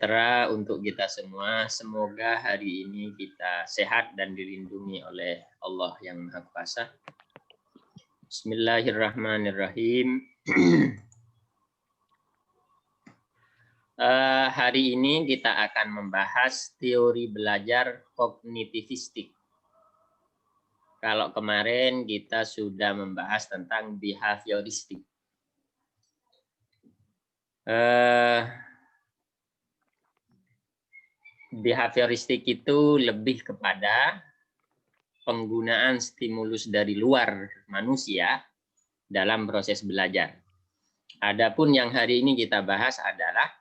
sejahtera untuk kita semua. Semoga hari ini kita sehat dan dilindungi oleh Allah yang Maha Kuasa. Bismillahirrahmanirrahim. Hari ini kita akan membahas teori belajar kognitivistik. Kalau kemarin kita sudah membahas tentang behavioristik. Behavioristik itu lebih kepada penggunaan stimulus dari luar manusia dalam proses belajar. Adapun yang hari ini kita bahas adalah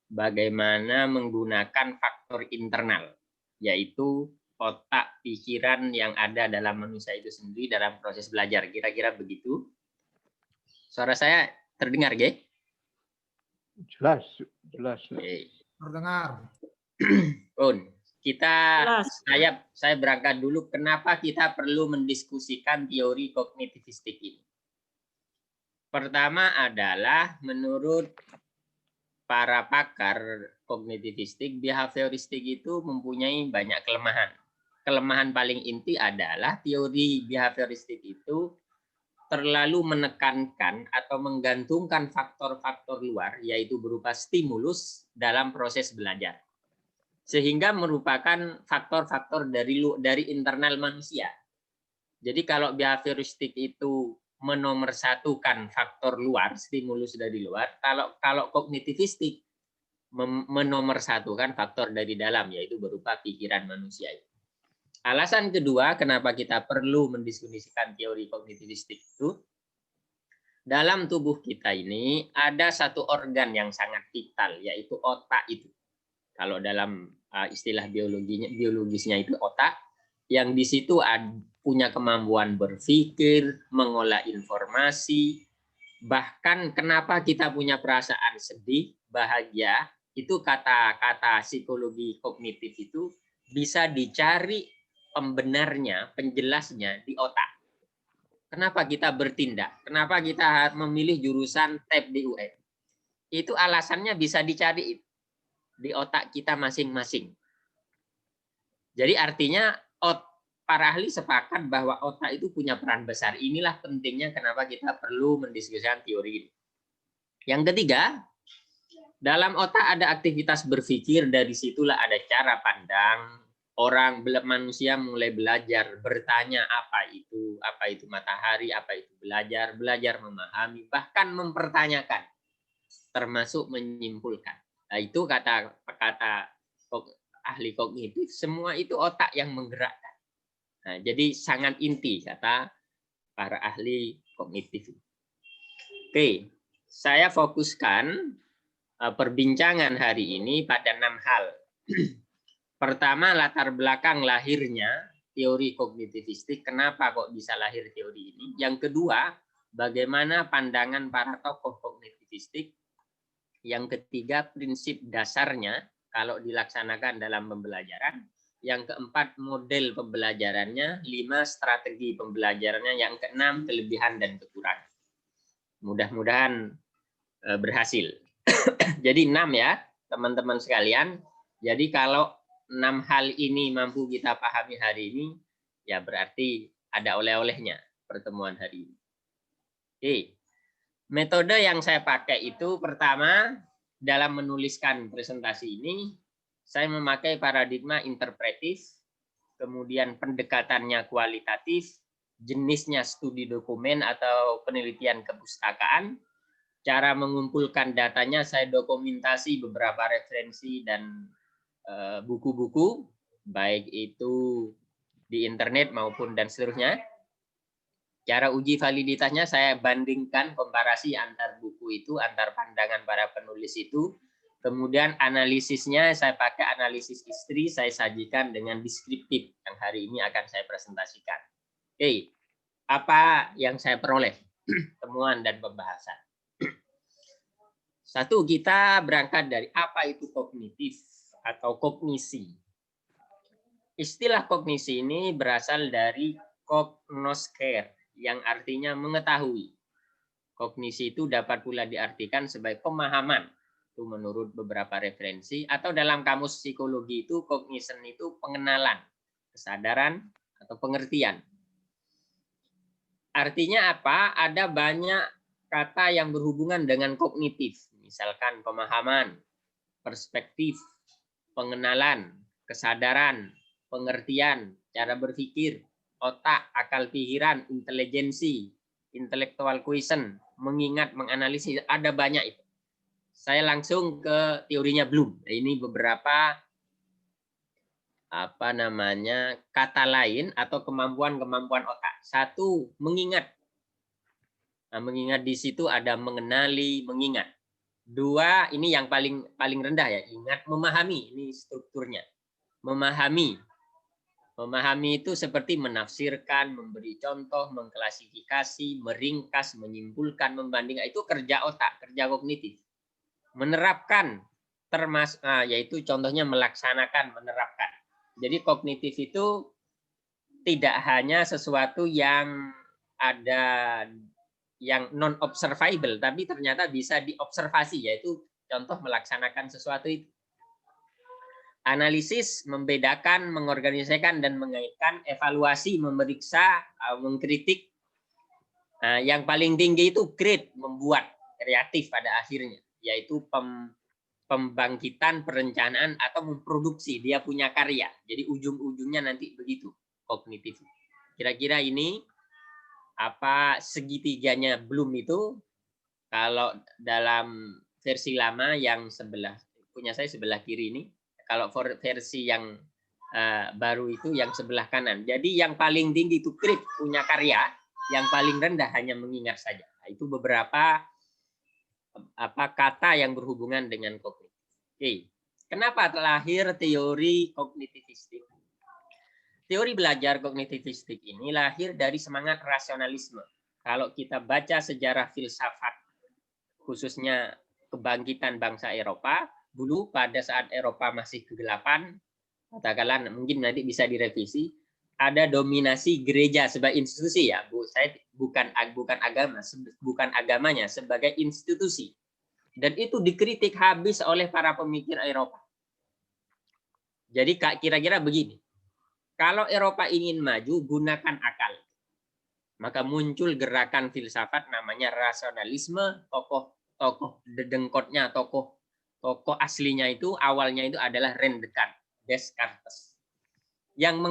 bagaimana menggunakan faktor internal, yaitu otak pikiran yang ada dalam manusia itu sendiri dalam proses belajar. Kira-kira begitu. Suara saya terdengar, Ge? Jelas. Oke. Terdengar. Saya berangkat dulu. Kenapa kita perlu mendiskusikan teori kognitivistik ini? Pertama adalah menurut para pakar kognitivistik, behavioristik itu mempunyai banyak kelemahan. Kelemahan paling inti adalah teori behavioristik itu terlalu menekankan atau menggantungkan faktor-faktor luar, yaitu berupa stimulus dalam proses belajar. Sehingga merupakan faktor-faktor dari internal manusia. Jadi kalau behavioristik itu menomorsatukan faktor luar, stimulus dari luar, kalau kognitivistik menomorsatukan faktor dari dalam, yaitu berupa pikiran manusia. Alasan kedua, kenapa kita perlu mendiskusikan teori kognitivistik itu, dalam tubuh kita ini ada satu organ yang sangat vital, yaitu otak itu. Kalau dalam istilah biologisnya itu otak, yang di situ punya kemampuan berpikir, mengolah informasi, bahkan kenapa kita punya perasaan sedih, bahagia, itu kata-kata psikologi kognitif itu bisa dicari pembenarnya, penjelasnya di otak. Kenapa kita bertindak? Kenapa kita memilih jurusan TEP di UN? Itu alasannya bisa dicari di otak kita masing-masing. Jadi artinya para ahli sepakat bahwa otak itu punya peran besar. Inilah pentingnya kenapa kita perlu mendiskusikan teori ini. Yang ketiga, dalam otak ada aktivitas berpikir, dari situlah ada cara pandang. Orang manusia mulai belajar, bertanya apa itu matahari, apa itu belajar memahami, bahkan mempertanyakan, termasuk menyimpulkan. Nah, itu kata ahli kognitif, semua itu otak yang menggerakkan. Nah, jadi sangat inti kata para ahli kognitif. Oke, saya fokuskan perbincangan hari ini pada 6 hal. Pertama, latar belakang lahirnya teori kognitivistik. Kenapa kok bisa lahir teori ini? Yang kedua, bagaimana pandangan para tokoh kognitivistik. Yang ketiga, prinsip dasarnya kalau dilaksanakan dalam pembelajaran. Yang keempat, model pembelajarannya. 5, strategi pembelajarannya. Yang keenam, kelebihan dan kekurangan. Mudah-mudahan berhasil. Jadi 6 ya, teman-teman sekalian. Jadi kalau 6 hal ini mampu kita pahami hari ini, ya berarti ada oleh-olehnya pertemuan hari ini. Oke. Metode yang saya pakai itu pertama, dalam menuliskan presentasi ini, saya memakai paradigma interpretif, kemudian pendekatannya kualitatif, jenisnya studi dokumen atau penelitian kepustakaan, cara mengumpulkan datanya saya dokumentasi beberapa referensi dan buku-buku, baik itu di internet maupun dan seterusnya. Cara uji validitasnya saya bandingkan komparasi antar buku itu, antar pandangan para penulis itu. Kemudian analisisnya saya pakai analisis istri, saya sajikan dengan deskriptif yang hari ini akan saya presentasikan. Oke, apa yang saya peroleh? Temuan dan pembahasan. Satu, kita berangkat dari apa itu kognitif atau kognisi. Istilah kognisi ini berasal dari cognoscere, yang artinya mengetahui. Kognisi itu dapat pula diartikan sebagai pemahaman Itu menurut beberapa referensi, atau dalam kamus psikologi itu cognition itu pengenalan, kesadaran atau pengertian. Artinya apa? Ada banyak kata yang berhubungan dengan kognitif, misalkan pemahaman, perspektif, pengenalan, kesadaran, pengertian, cara berpikir, otak, akal pikiran, intelijensi, intellectual quotient, mengingat, menganalisis, ada banyak itu. Saya langsung ke teorinya Bloom. Ini beberapa kata lain atau kemampuan-kemampuan otak. Satu, mengingat. Nah, mengingat di situ ada mengenali, mengingat. Dua, ini yang paling rendah ya, ingat, memahami. Ini strukturnya. Memahami. Memahami itu seperti menafsirkan, memberi contoh, mengklasifikasi, meringkas, menyimpulkan, membandingkan. Itu kerja otak, kerja kognitif. Menerapkan, yaitu contohnya melaksanakan, menerapkan. Jadi kognitif itu tidak hanya sesuatu yang ada yang non observable, tapi ternyata bisa diobservasi, yaitu contoh melaksanakan sesuatu itu. Analisis, membedakan, mengorganisasikan dan mengaitkan, evaluasi, memeriksa, mengkritik. Yang paling tinggi itu create, membuat, kreatif pada akhirnya, yaitu pembangkitan, perencanaan atau memproduksi, dia punya karya. Jadi ujung-ujungnya nanti begitu kognitif. Kira-kira ini apa segitiganya Bloom itu. Kalau dalam versi lama yang punya saya sebelah kiri ini, kalau versi yang baru itu yang sebelah kanan. Jadi yang paling tinggi itu create, punya karya, yang paling rendah hanya mengingat saja. Itu beberapa kata yang berhubungan dengan kognitif. Oke. Kenapa lahir teori kognitivistik? Teori belajar kognitivistik ini lahir dari semangat rasionalisme. Kalau kita baca sejarah filsafat, khususnya kebangkitan bangsa Eropa, dulu pada saat Eropa masih kegelapan, katakanlah mungkin nanti bisa direvisi, ada dominasi gereja sebagai institusi ya, saya bukan agama, bukan agamanya, sebagai institusi. Dan itu dikritik habis oleh para pemikir Eropa. Jadi kira-kira begini, kalau Eropa ingin maju, gunakan akal. Maka muncul gerakan filsafat namanya rasionalisme, tokoh dedengkotnya, tokoh aslinya itu awalnya itu adalah René Descartes. Yang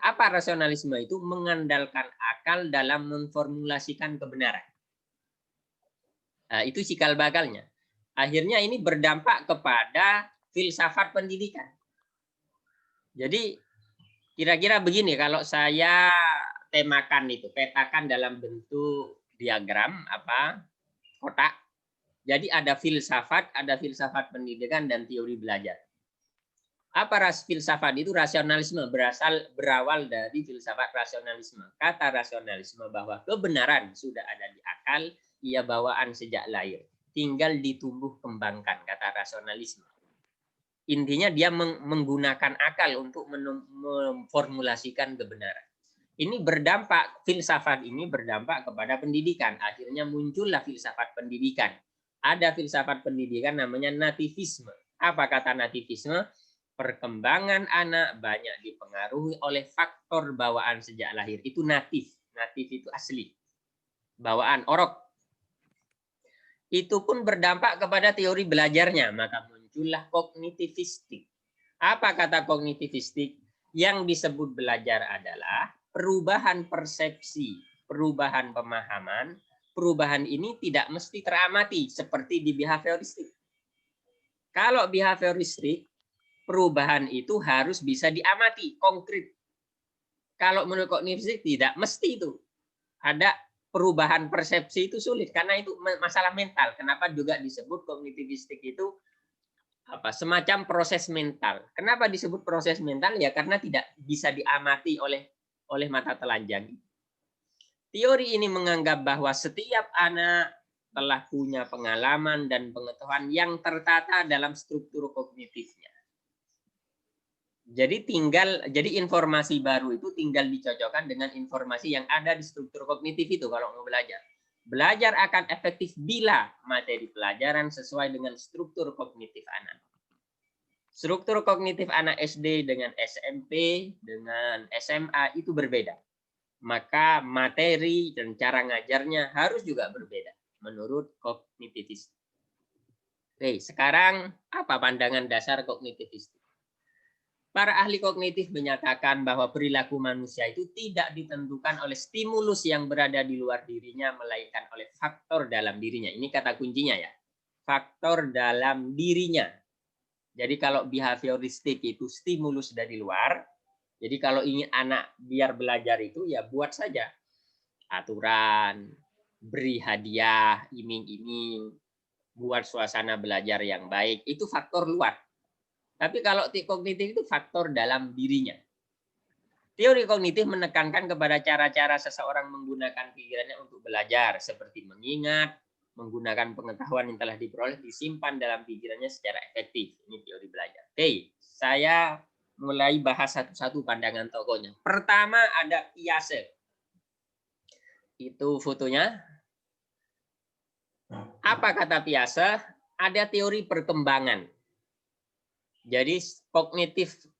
apa rasionalisme itu? Mengandalkan akal dalam memformulasikan kebenaran. Nah, itu cikal bakalnya. Akhirnya ini berdampak kepada filsafat pendidikan. Jadi kira-kira begini, kalau saya temakan itu, petakan dalam bentuk diagram kotak. Jadi ada filsafat pendidikan dan teori belajar. Apa filsafat itu? Rasionalisme, berawal dari filsafat rasionalisme. Kata rasionalisme bahwa kebenaran sudah ada di akal, ia bawaan sejak lahir, tinggal ditumbuh kembangkan, kata rasionalisme. Intinya dia menggunakan akal untuk memformulasikan kebenaran. Ini filsafat ini berdampak kepada pendidikan. Akhirnya muncullah filsafat pendidikan. Ada filsafat pendidikan namanya nativisme. Apa kata nativisme? Perkembangan anak banyak dipengaruhi oleh faktor bawaan sejak lahir. Itu natif. Natif itu asli. Bawaan, orok. Itu pun berdampak kepada teori belajarnya. Maka muncullah kognitivistik. Apa kata kognitivistik? Yang disebut belajar adalah perubahan persepsi, perubahan pemahaman. Perubahan ini tidak mesti teramati seperti di behavioristik. Kalau behavioristik, perubahan itu harus bisa diamati, konkret. Kalau menurut kognitivistik tidak mesti itu. Ada perubahan persepsi itu sulit karena itu masalah mental. Kenapa juga disebut kognitivistik itu semacam proses mental. Kenapa disebut proses mental? Ya karena tidak bisa diamati oleh mata telanjang. Teori ini menganggap bahwa setiap anak telah punya pengalaman dan pengetahuan yang tertata dalam struktur kognitifnya. Jadi informasi baru itu tinggal dicocokkan dengan informasi yang ada di struktur kognitif itu kalau mau belajar. Belajar akan efektif bila materi pelajaran sesuai dengan struktur struktur kognitif anak. Struktur kognitif anak SD dengan SMP, dengan SMA itu berbeda. Maka materi dan cara ngajarnya harus juga berbeda menurut kognitivis. Oke, sekarang apa pandangan dasar kognitivis? Para ahli kognitif menyatakan bahwa perilaku manusia itu tidak ditentukan oleh stimulus yang berada di luar dirinya, melainkan oleh faktor dalam dirinya. Ini kata kuncinya ya. Faktor dalam dirinya. Jadi kalau behavioristik itu stimulus dari luar, jadi kalau ingin anak biar belajar itu ya buat saja aturan, beri hadiah, iming-iming, buat suasana belajar yang baik, itu faktor luar. Tapi kalau kognitif itu faktor dalam dirinya. Teori kognitif menekankan kepada cara-cara seseorang menggunakan pikirannya untuk belajar, seperti mengingat, menggunakan pengetahuan yang telah diperoleh, disimpan dalam pikirannya secara efektif. Ini teori belajar. Oke, saya mulai bahas satu-satu pandangan tokohnya. Pertama ada Piaget. Itu fotonya. Apa kata Piaget? Ada teori perkembangan. Jadi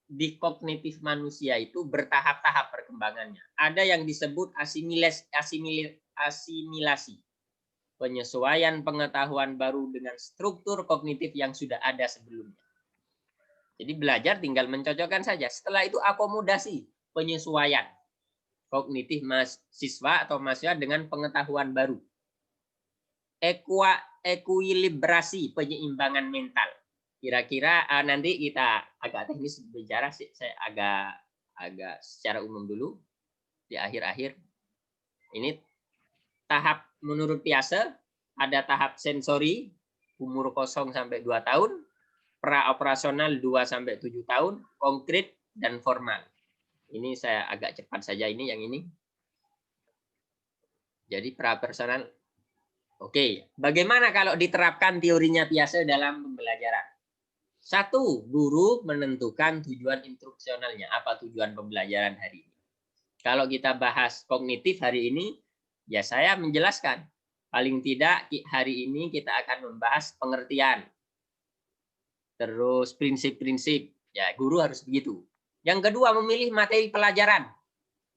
di kognitif manusia itu bertahap-tahap perkembangannya. Ada yang disebut asimilasi. Penyesuaian pengetahuan baru dengan struktur kognitif yang sudah ada sebelumnya. Jadi belajar tinggal mencocokkan saja. Setelah itu akomodasi, penyesuaian kognitif siswa atau mahasiswa dengan pengetahuan baru. Ekuilibrasi, penyeimbangan mental. Kira-kira nanti kita agak teknis bicara, saya agak secara umum dulu di akhir-akhir. Ini tahap menurut Piaget, ada tahap sensori umur 0 sampai 2 tahun, praoperasional 2 sampai 7 tahun, konkret dan formal. Ini saya agak cepat saja ini yang ini. Jadi praoperasional. Oke, bagaimana kalau diterapkan teorinya Piaget dalam pembelajaran? 1, guru menentukan tujuan instruksionalnya. Apa tujuan pembelajaran hari ini? Kalau kita bahas kognitif hari ini, ya saya menjelaskan. Paling tidak hari ini kita akan membahas pengertian. Terus prinsip-prinsip. Ya, guru harus begitu. Yang kedua, memilih materi pelajaran.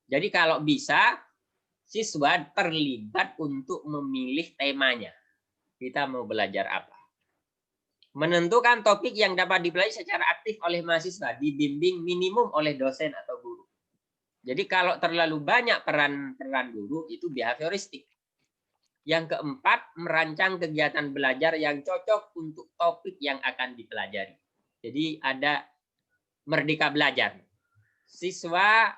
Jadi kalau bisa, siswa terlibat untuk memilih temanya. Kita mau belajar apa? Menentukan topik yang dapat dipelajari secara aktif oleh mahasiswa, dibimbing minimum oleh dosen atau guru. Jadi kalau terlalu banyak peran guru itu behavioristik. Yang keempat, merancang kegiatan belajar yang cocok untuk topik yang akan dipelajari. Jadi ada merdeka belajar. Siswa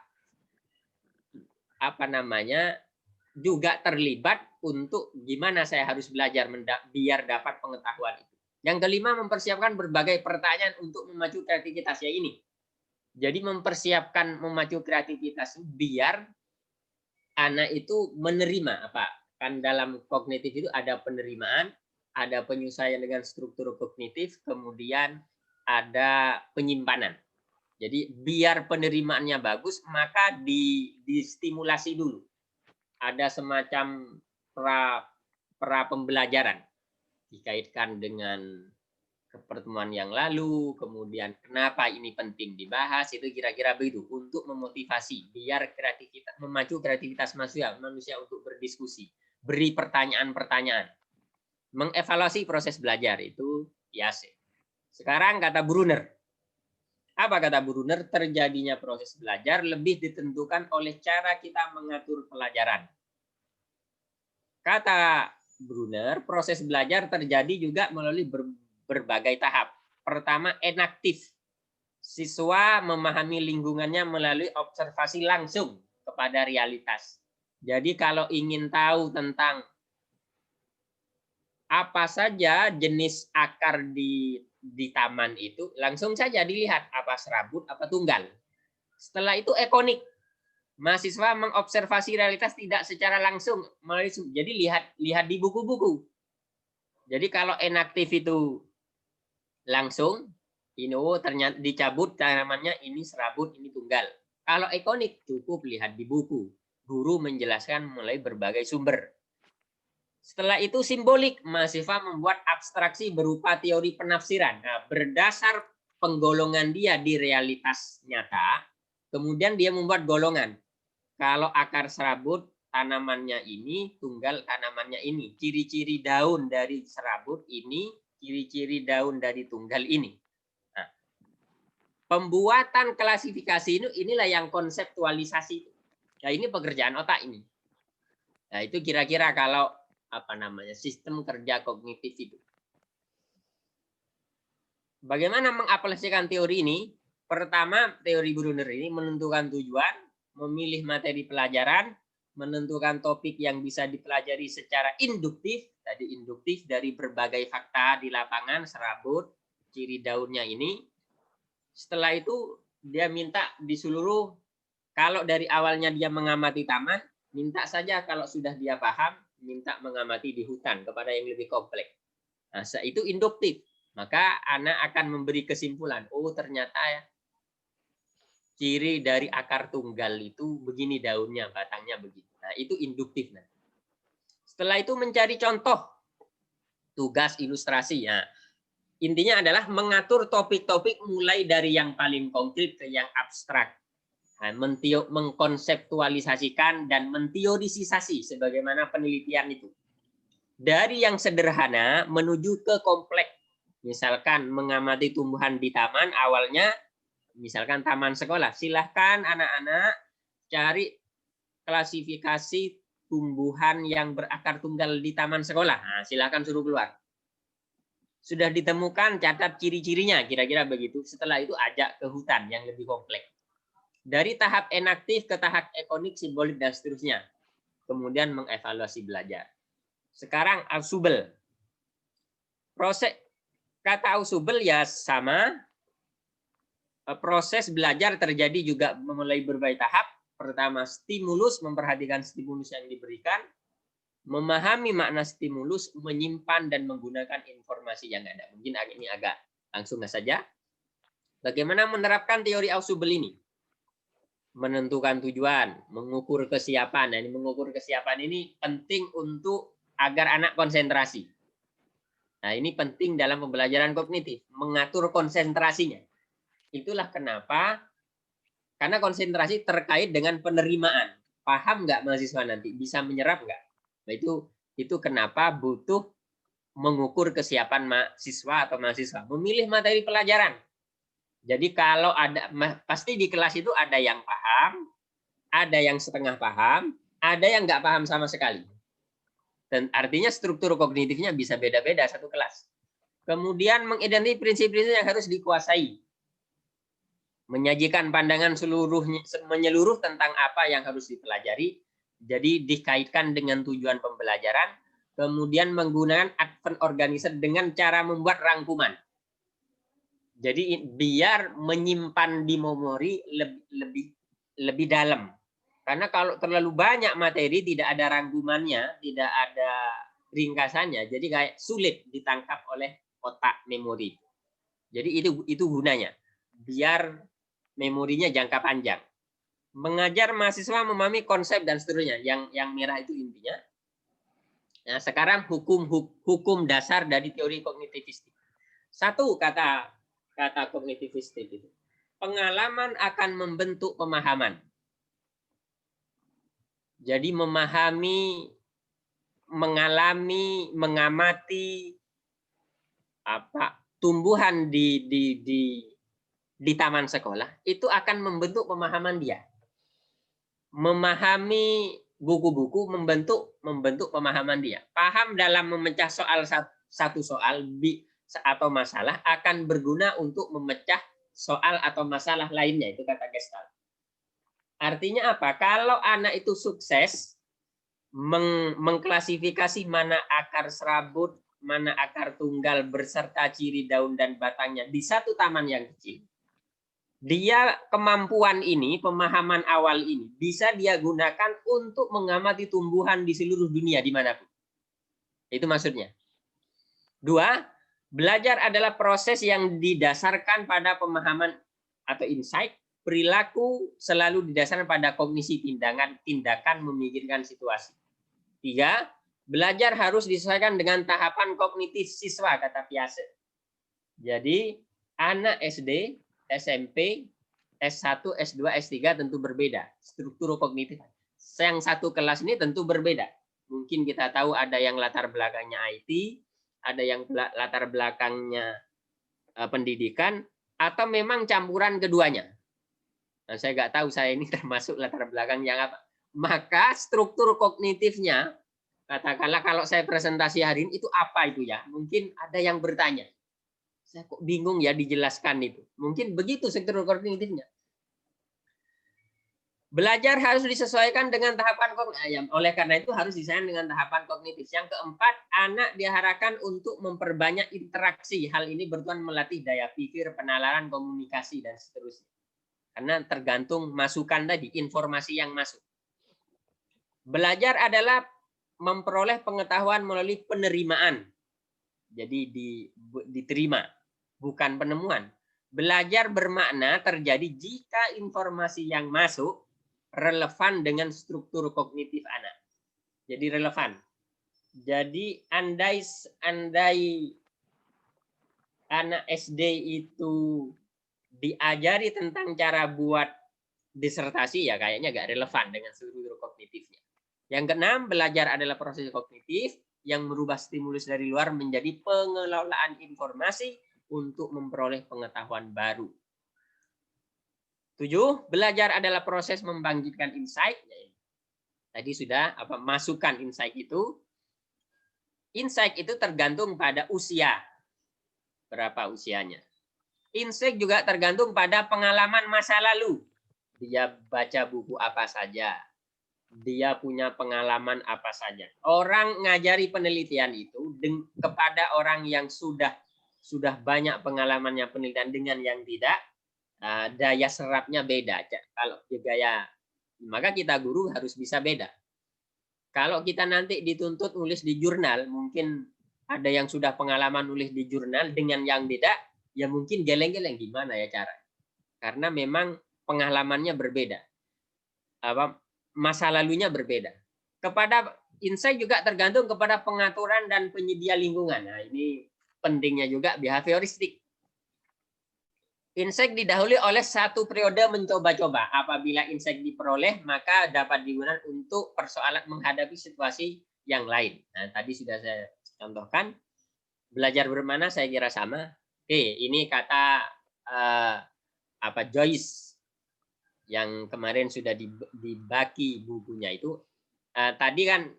juga terlibat untuk gimana saya harus belajar biar dapat pengetahuan itu. Yang kelima, mempersiapkan berbagai pertanyaan untuk memacu kreativitas ya ini. Jadi mempersiapkan memacu kreativitas biar anak itu menerima apa? Kan dalam kognitif itu ada penerimaan, ada penyesuaian dengan struktur kognitif, kemudian ada penyimpanan. Jadi biar penerimaannya bagus, maka distimulasi dulu. Ada semacam pra pembelajaran. Dikaitkan dengan pertemuan yang lalu, kemudian kenapa ini penting dibahas, itu kira-kira begitu untuk memotivasi biar kreativitas, memacu kreativitas manusia untuk berdiskusi, beri pertanyaan-pertanyaan, mengevaluasi proses belajar itu Piaget. Sekarang kata Brunner. Apa kata Brunner? Terjadinya proses belajar lebih ditentukan oleh cara kita mengatur pelajaran. Kata Brunner, proses belajar terjadi juga melalui berbagai tahap. Pertama, enaktif. Siswa memahami lingkungannya melalui observasi langsung kepada realitas. Jadi kalau ingin tahu tentang apa saja jenis akar di taman itu, langsung saja dilihat apa serabut, apa tunggal. Setelah itu ekonik. Mahasiswa mengobservasi realitas tidak secara langsung, jadi lihat di buku-buku. Jadi kalau enaktif itu langsung, ini ternyata dicabut tanamannya, ini serabut, ini tunggal. Kalau ekonik cukup lihat di buku. Guru menjelaskan mulai berbagai sumber. Setelah itu simbolik, mahasiswa membuat abstraksi berupa teori penafsiran. Nah, berdasar penggolongan dia di realitas nyata, kemudian dia membuat golongan. Kalau akar serabut tanamannya ini, tunggal tanamannya ini. Ciri-ciri daun dari serabut ini, ciri-ciri daun dari tunggal ini. Nah, pembuatan klasifikasi ini inilah yang konseptualisasi. Nah, ini pekerjaan otak ini. Nah, itu kira-kira kalau sistem kerja kognitif itu. Bagaimana mengaplikasikan teori ini? Pertama, teori Brunner ini menentukan tujuan, memilih materi pelajaran, menentukan topik yang bisa dipelajari secara induktif, tadi induktif dari berbagai fakta di lapangan, serabut, ciri daunnya ini. Setelah itu dia minta di seluruh, kalau dari awalnya dia mengamati taman, minta saja kalau sudah dia paham, minta mengamati di hutan kepada yang lebih kompleks. Nah, itu induktif. Maka anak akan memberi kesimpulan, oh ternyata ciri dari akar tunggal itu begini daunnya, batangnya begini. Nah, itu induktif. Nah. Setelah itu mencari contoh, tugas ilustrasi. Nah, intinya adalah mengatur topik-topik mulai dari yang paling konkret ke yang abstrak. Nah, mengkonseptualisasikan dan menteorisasi sebagaimana penelitian itu. Dari yang sederhana menuju ke kompleks. Misalkan mengamati tumbuhan di taman, awalnya misalkan taman sekolah. Silahkan anak-anak cari klasifikasi tumbuhan yang berakar tunggal di taman sekolah. Nah, silahkan suruh keluar. Sudah ditemukan, catat ciri-cirinya, kira-kira begitu. Setelah itu ajak ke hutan yang lebih kompleks. Dari tahap enaktif ke tahap ekonik, simbolik, dan seterusnya. Kemudian mengevaluasi belajar. Sekarang ausubel. Proses kata ausubel ya sama. Proses belajar terjadi juga mulai berbagai tahap. Pertama, stimulus, memperhatikan stimulus yang diberikan. Memahami makna stimulus, menyimpan dan menggunakan informasi yang ada. Mungkin ini agak langsung saja. Bagaimana menerapkan teori ausubel ini? Menentukan tujuan, mengukur kesiapan. Nah, ini mengukur kesiapan ini penting untuk agar anak konsentrasi. Nah, ini penting dalam pembelajaran kognitif, mengatur konsentrasinya. Itulah kenapa, karena konsentrasi terkait dengan penerimaan. Paham nggak mahasiswa nanti? Bisa menyerap nggak? Nah, itu kenapa butuh mengukur kesiapan mahasiswa atau mahasiswa. Memilih materi pelajaran. Jadi kalau ada, pasti di kelas itu ada yang paham, ada yang setengah paham, ada yang nggak paham sama sekali. Dan artinya struktur kognitifnya bisa beda-beda satu kelas. Kemudian mengidentifikasi prinsip-prinsip yang harus dikuasai. Menyajikan pandangan menyeluruh tentang apa yang harus dipelajari. Jadi dikaitkan dengan tujuan pembelajaran. Kemudian menggunakan advent organizer dengan cara membuat rangkuman. Jadi biar menyimpan di memori lebih dalam. Karena kalau terlalu banyak materi, tidak ada rangkumannya, tidak ada ringkasannya, jadi kayak sulit ditangkap oleh otak memori. Jadi itu gunanya, biar memorinya jangka panjang. Mengajar mahasiswa memahami konsep dan seterusnya. Yang merah itu intinya. Nah, sekarang hukum dasar dari teori kognitivistik. Satu kata kognitivistik itu. Pengalaman akan membentuk pemahaman. Jadi memahami, mengalami, mengamati tumbuhan di taman sekolah itu akan membentuk pemahaman dia. Memahami buku-buku membentuk pemahaman dia. Paham dalam memecah satu soal atau masalah akan berguna untuk memecah soal atau masalah lainnya, itu kata Gestalt. Artinya apa? Kalau anak itu sukses mengklasifikasi mana akar serabut, mana akar tunggal beserta ciri daun dan batangnya di satu taman yang kecil, dia kemampuan ini, pemahaman awal ini bisa dia gunakan untuk mengamati tumbuhan di seluruh dunia dimanapun. Itu maksudnya. Dua, belajar adalah proses yang didasarkan pada pemahaman atau insight. Perilaku selalu didasarkan pada kognisi tindakan memikirkan situasi. Tiga, Belajar harus disesuaikan dengan tahapan kognitif siswa, kata Piaget. Jadi anak SD, SMP, S1, S2, S3 tentu berbeda. Struktur kognitif. Yang satu kelas ini tentu berbeda. Mungkin kita tahu ada yang latar belakangnya IT, ada yang latar belakangnya pendidikan, atau memang campuran keduanya. Nah, saya nggak tahu saya ini termasuk latar belakang yang apa. Maka struktur kognitifnya, katakanlah kalau saya presentasi hari ini itu apa itu ya? Mungkin ada yang bertanya. Saya kok bingung ya dijelaskan itu. Mungkin begitu struktur kognitifnya. Belajar harus disesuaikan dengan tahapan kognitif. Oleh karena itu harus disesuaikan dengan tahapan kognitif. Yang keempat, anak diharapkan untuk memperbanyak interaksi. Hal ini bertujuan melatih daya pikir, penalaran, komunikasi, dan seterusnya. Karena tergantung masukan tadi, informasi yang masuk. Belajar adalah memperoleh pengetahuan melalui penerimaan. Jadi diterima, bukan penemuan. Belajar bermakna terjadi jika informasi yang masuk relevan dengan struktur kognitif anak. Jadi relevan. Jadi andai anak SD itu diajari tentang cara buat disertasi, ya kayaknya nggak relevan dengan struktur kognitifnya. Yang keenam, belajar adalah proses kognitif yang merubah stimulus dari luar menjadi pengelolaan informasi untuk memperoleh pengetahuan baru. 7, belajar adalah proses membangkitkan insight. Tadi sudah masukan insight itu. Insight itu tergantung pada usia. Berapa usianya. Insight juga tergantung pada pengalaman masa lalu. Dia baca buku apa saja. Dia punya pengalaman apa saja. Orang ngajari penelitian itu kepada orang yang sudah banyak pengalamannya penelitian dengan yang tidak, daya serapnya beda. Kalau gaya, maka kita guru harus bisa beda. Kalau kita nanti dituntut nulis di jurnal, mungkin ada yang sudah pengalaman nulis di jurnal dengan yang beda, ya mungkin geleng-geleng gimana ya cara. Karena memang pengalamannya berbeda. Masa lalunya berbeda. Kepada insight juga tergantung kepada pengaturan dan penyedia lingkungan. Nah, ini pentingnya juga behavioristik. Insight didahului oleh satu periode mencoba-coba. Apabila insight diperoleh, maka dapat digunakan untuk persoalan menghadapi situasi yang lain. Nah, tadi sudah saya contohkan. Belajar bermakna saya kira sama. Oke, ini kata Joyce yang kemarin sudah dibagi bukunya itu. Tadi kan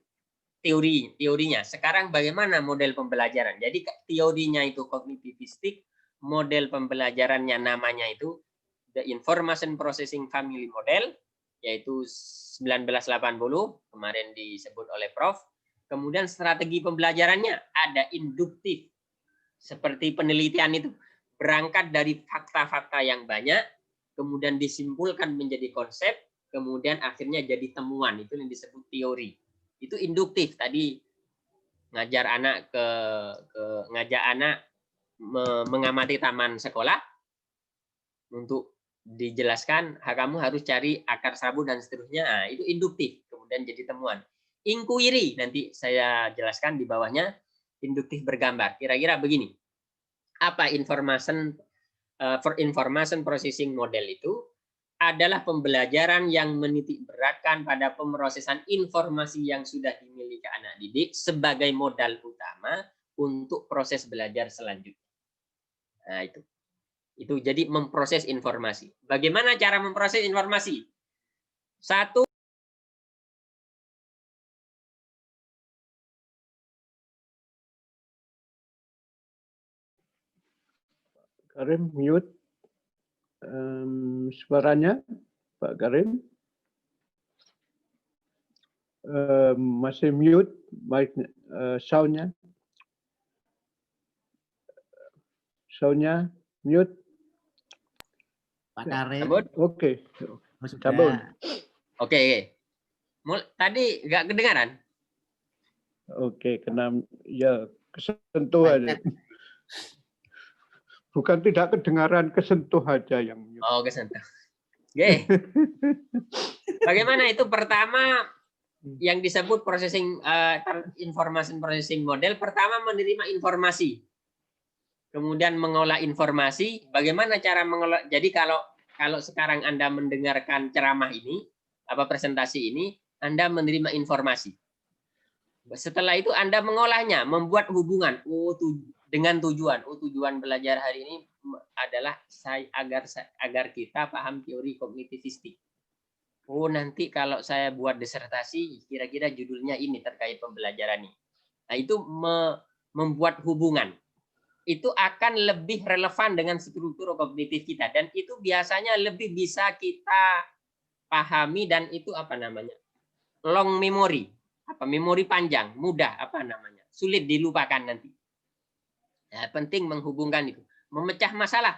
teorinya. Sekarang bagaimana model pembelajaran? Jadi teorinya itu kognitivistik. Model pembelajarannya namanya itu The Information Processing Family Model, yaitu 1980, kemarin disebut oleh Prof. Kemudian strategi pembelajarannya ada induktif, seperti penelitian itu. Berangkat dari fakta-fakta yang banyak, kemudian disimpulkan menjadi konsep, kemudian akhirnya jadi temuan. Itu yang disebut teori. Itu induktif. Tadi ngajak anak mengamati taman sekolah untuk dijelaskan kamu harus cari akar sabu dan seterusnya. Nah, itu induktif, kemudian jadi temuan. Inquiry nanti saya jelaskan di bawahnya, induktif bergambar. Kira-kira begini. Apa information processing model itu? Adalah pembelajaran yang menitik beratkan pada pemrosesan informasi yang sudah dimiliki anak didik sebagai modal utama untuk proses belajar selanjutnya. Nah, itu jadi memproses informasi. Bagaimana cara memproses informasi? Satu, Karim mute suaranya, Pak Karim. Masih mute mic soundnya. Soundnya mute. Pak Karim. Oke. Cabut. Oke. Tadi nggak kedengaran? Oke, kena ya kesentuh aja. Bukan tidak kedengaran, kesentuh aja yang mute. Oh, kesentuh. Oke. Bagaimana itu? Pertama, yang disebut processing information processing model, pertama menerima informasi, kemudian mengolah informasi. Bagaimana cara mengolah? Jadi kalau sekarang Anda mendengarkan ceramah ini, presentasi ini, Anda menerima informasi. Setelah itu Anda mengolahnya, membuat hubungan. Dengan tujuan. Tujuan belajar hari ini adalah agar kita paham teori kognitivistik. Nanti kalau saya buat disertasi, kira-kira judulnya ini terkait pembelajaran ini. Nah, itu membuat hubungan. Itu akan lebih relevan dengan struktur kognitif kita. Dan itu biasanya lebih bisa kita pahami, dan itu long memory. Memori panjang, mudah, sulit dilupakan nanti. Ya, penting menghubungkan itu. Memecah masalah.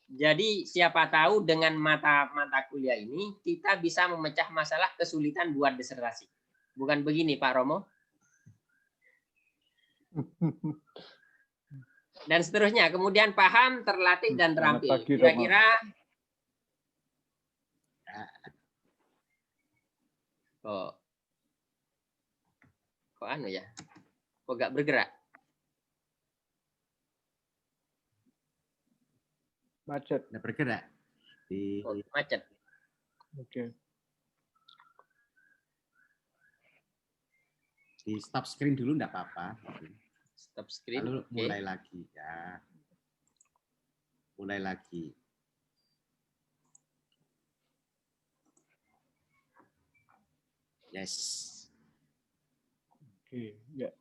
Jadi siapa tahu dengan mata kuliah ini kita bisa memecah masalah kesulitan buat disertasi. Bukan begini Pak Romo? Dan seterusnya. Kemudian paham, terlatih, dan terampil. Kira-kira kok ya? Kok nggak bergerak? Macet. Nggak bergerak. Macet. Oke. Di stop screen dulu nggak apa-apa. Stop screen. Lalu mulai lagi ya. Mulai lagi. Yes. Oke, ya.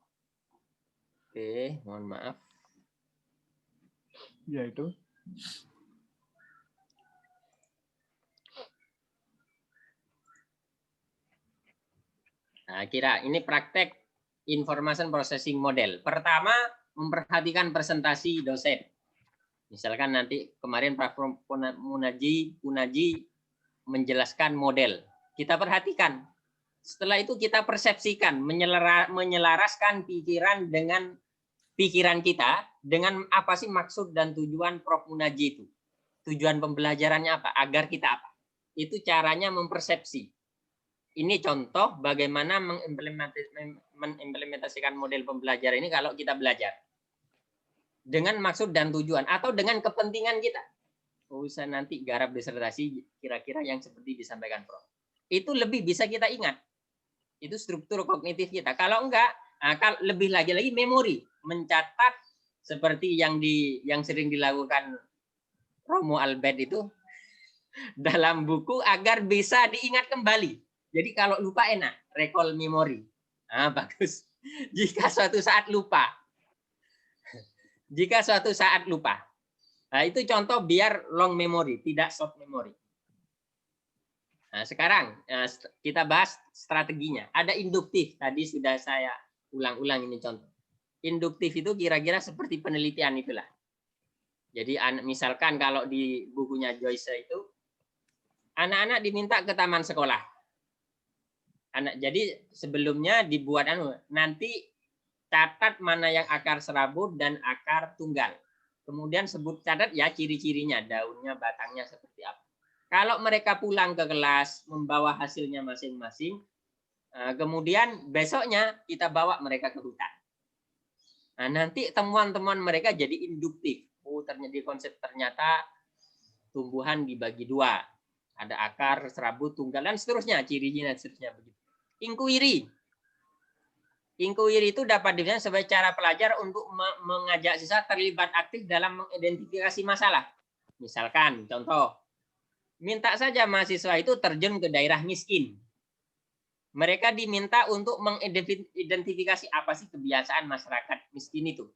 Oke, mohon maaf. Ya itu. Nah, ini praktek information processing model. Pertama, memperhatikan presentasi dosen. Misalkan nanti kemarin Pak Punaji menjelaskan model. Kita perhatikan. Setelah itu kita persepsikan, menyelaraskan pikiran dengan pikiran kita dengan apa sih maksud dan tujuan Prof. Munaji itu. Tujuan pembelajarannya apa? Agar kita apa? Itu caranya mempersepsi. Ini contoh bagaimana mengimplementasikan model pembelajaran ini kalau kita belajar. Dengan maksud dan tujuan atau dengan kepentingan kita. Usah nanti garap disertasi kira-kira yang seperti disampaikan Prof. Itu lebih bisa kita ingat. Itu struktur kognitif kita. Kalau enggak, lebih lagi memori, mencatat seperti yang sering dilakukan Romo Albert itu dalam buku agar bisa diingat kembali. Jadi kalau lupa enak, recall memory. Bagus. Jika suatu saat lupa. Nah, itu contoh biar long memory, tidak short memory. Nah, sekarang kita bahas strateginya. Ada induktif, tadi sudah saya ulang-ulang ini contoh. Induktif itu kira-kira seperti penelitian itulah. Jadi misalkan kalau di bukunya Joyce itu, anak-anak diminta ke taman sekolah. Jadi sebelumnya dibuat nanti catat mana yang akar serabut dan akar tunggal. Kemudian catat ya ciri-cirinya, daunnya, batangnya seperti apa. Kalau mereka pulang ke kelas membawa hasilnya masing-masing, kemudian besoknya kita bawa mereka ke hutan. Nah, nanti temuan-temuan mereka jadi induktif. Ternyata tumbuhan dibagi dua. Ada akar, serabut, tunggal, dan seterusnya, cirinya dan seterusnya begitu. Inquiry. Inquiry itu dapat dilihat sebagai cara pelajar untuk mengajak siswa terlibat aktif dalam mengidentifikasi masalah. Misalkan, contoh, minta saja mahasiswa itu terjun ke daerah miskin. Mereka diminta untuk mengidentifikasi apa sih kebiasaan masyarakat miskin itu.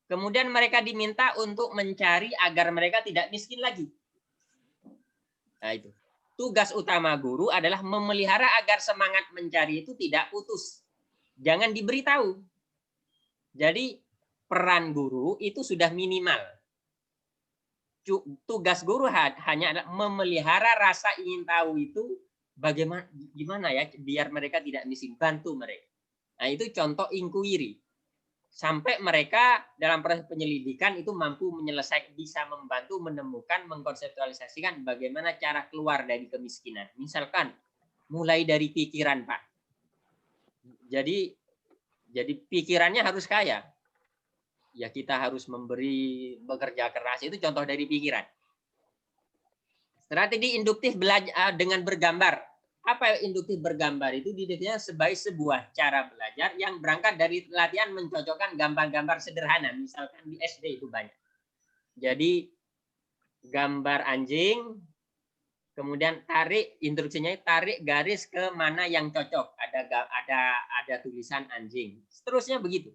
Kemudian mereka diminta untuk mencari agar mereka tidak miskin lagi. Nah, itu. Tugas utama guru adalah memelihara agar semangat mencari itu tidak putus. Jangan diberitahu. Jadi peran guru itu sudah minimal. Tugas guru hanya adalah memelihara rasa ingin tahu itu gimana ya biar mereka tidak miskin, bantu mereka. Nah, itu contoh inquiry. Sampai mereka dalam proses penyelidikan itu mampu menyelesaikan, bisa membantu menemukan, mengkonseptualisasikan bagaimana cara keluar dari kemiskinan. Misalkan mulai dari pikiran, Pak. Jadi pikirannya harus kaya. Ya kita harus bekerja keras, itu contoh dari pikiran. Strategi induktif belajar dengan bergambar. Apa induktif bergambar itu didefinisikan sebagai sebuah cara belajar yang berangkat dari latihan mencocokkan gambar-gambar sederhana. Misalkan di SD itu banyak. Jadi gambar anjing, kemudian tarik, instruksinya tarik garis ke mana yang cocok. Ada tulisan anjing. Seterusnya begitu.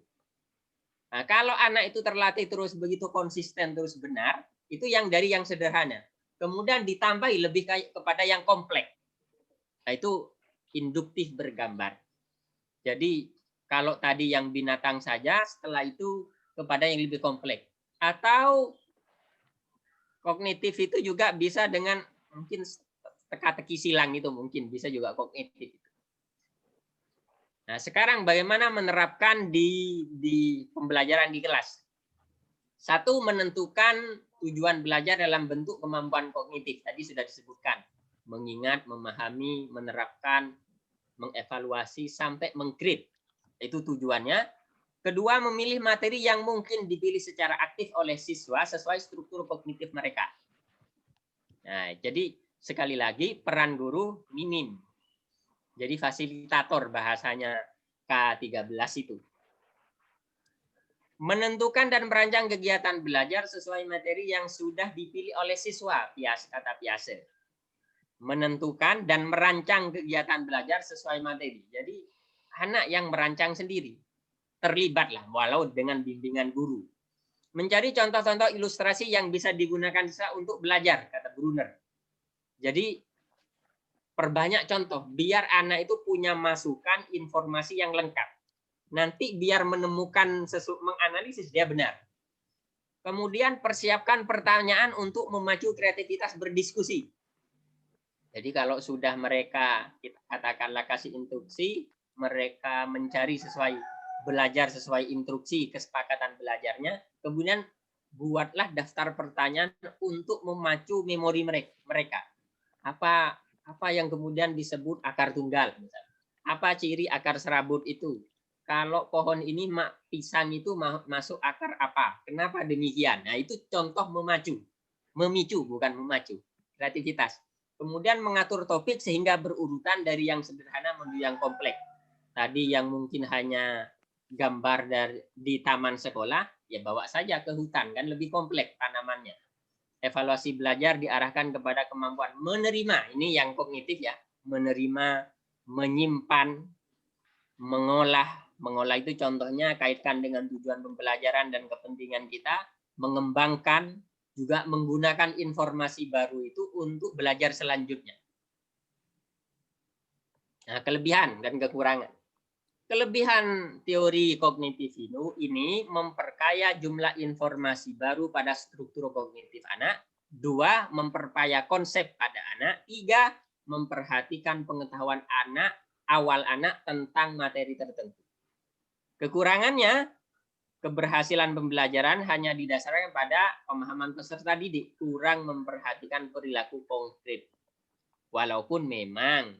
Nah, kalau anak itu terlatih terus begitu konsisten terus benar, itu yang dari yang sederhana. Kemudian ditambahi lebih kepada yang kompleks. Nah, itu induktif bergambar. Jadi kalau tadi yang binatang saja, setelah itu kepada yang lebih kompleks. Atau kognitif itu juga bisa dengan mungkin teka-teki silang itu mungkin bisa juga kognitif. Nah, sekarang bagaimana menerapkan di pembelajaran di kelas? Satu, menentukan tujuan belajar dalam bentuk kemampuan kognitif. Tadi sudah disebutkan. Mengingat, memahami, menerapkan, mengevaluasi, sampai menggrade. Itu tujuannya. Kedua, memilih materi yang mungkin dipilih secara aktif oleh siswa sesuai struktur kognitif mereka. Nah, jadi sekali lagi peran guru minim. Jadi fasilitator bahasanya K13 itu. Menentukan dan merancang kegiatan belajar sesuai materi yang sudah dipilih oleh siswa, kata Piaget. Menentukan dan merancang kegiatan belajar sesuai materi. Jadi anak yang merancang sendiri. Terlibatlah walau dengan bimbingan guru. Mencari contoh-contoh ilustrasi yang bisa digunakan siswa untuk belajar, kata Brunner. Jadi perbanyak contoh, biar anak itu punya masukan informasi yang lengkap. Nanti biar menemukan menganalisis dia benar. Kemudian persiapkan pertanyaan untuk memacu kreativitas berdiskusi. Jadi kalau sudah mereka, kita katakanlah kasih instruksi, mereka mencari belajar sesuai instruksi kesepakatan belajarnya, kemudian buatlah daftar pertanyaan untuk memacu memori mereka. Apa yang kemudian disebut akar tunggal, misalnya. Apa ciri akar serabut itu? Kalau pohon ini pisang itu masuk akar apa? Kenapa demikian? Nah, itu contoh memicu bukan memacu, kreativitas. Kemudian mengatur topik sehingga berurutan dari yang sederhana menuju yang kompleks. Tadi yang mungkin hanya gambar di taman sekolah, ya bawa saja ke hutan, kan lebih kompleks tanamannya. Evaluasi belajar diarahkan kepada kemampuan menerima, ini yang kognitif ya, menerima, menyimpan, mengolah itu contohnya kaitkan dengan tujuan pembelajaran dan kepentingan kita, mengembangkan, juga menggunakan informasi baru itu untuk belajar selanjutnya. Nah, kelebihan dan kekurangan. Kelebihan teori kognitif ini memperkaya jumlah informasi baru pada struktur kognitif anak. 2, memperkaya konsep pada anak. 3, memperhatikan pengetahuan awal anak tentang materi tertentu. Kekurangannya, keberhasilan pembelajaran hanya didasarkan pada pemahaman peserta didik, kurang memperhatikan perilaku konkret. Walaupun memang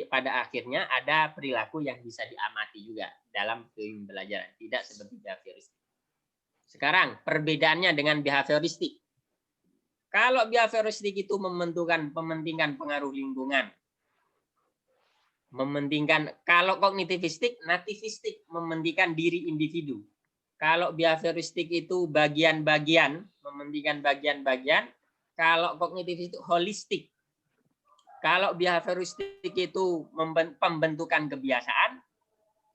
pada akhirnya ada perilaku yang bisa diamati juga dalam pembelajaran, tidak seperti behavioristik. Sekarang perbedaannya dengan behavioristik. Kalau behavioristik itu mementingkan pengaruh lingkungan, kalau kognitivistik, nativistik, mementingkan diri individu. Kalau behavioristik itu bagian-bagian, mementingkan bagian-bagian. Kalau kognitif itu holistik. Kalau behavioristik itu pembentukan kebiasaan,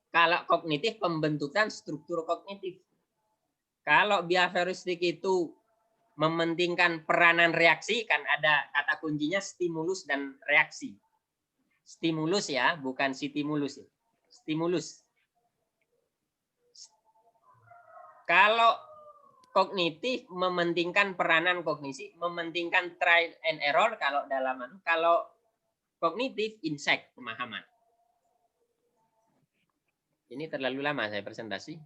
kalau kognitif pembentukan struktur kognitif. Kalau behavioristik itu mementingkan peranan reaksi, kan ada kata kuncinya stimulus dan reaksi. Stimulus ya, bukan stimulus. Stimulus. Kalau kognitif mementingkan peranan kognisi, mementingkan trial and error kalau kognitif insight, pemahaman. Ini terlalu lama saya presentasi.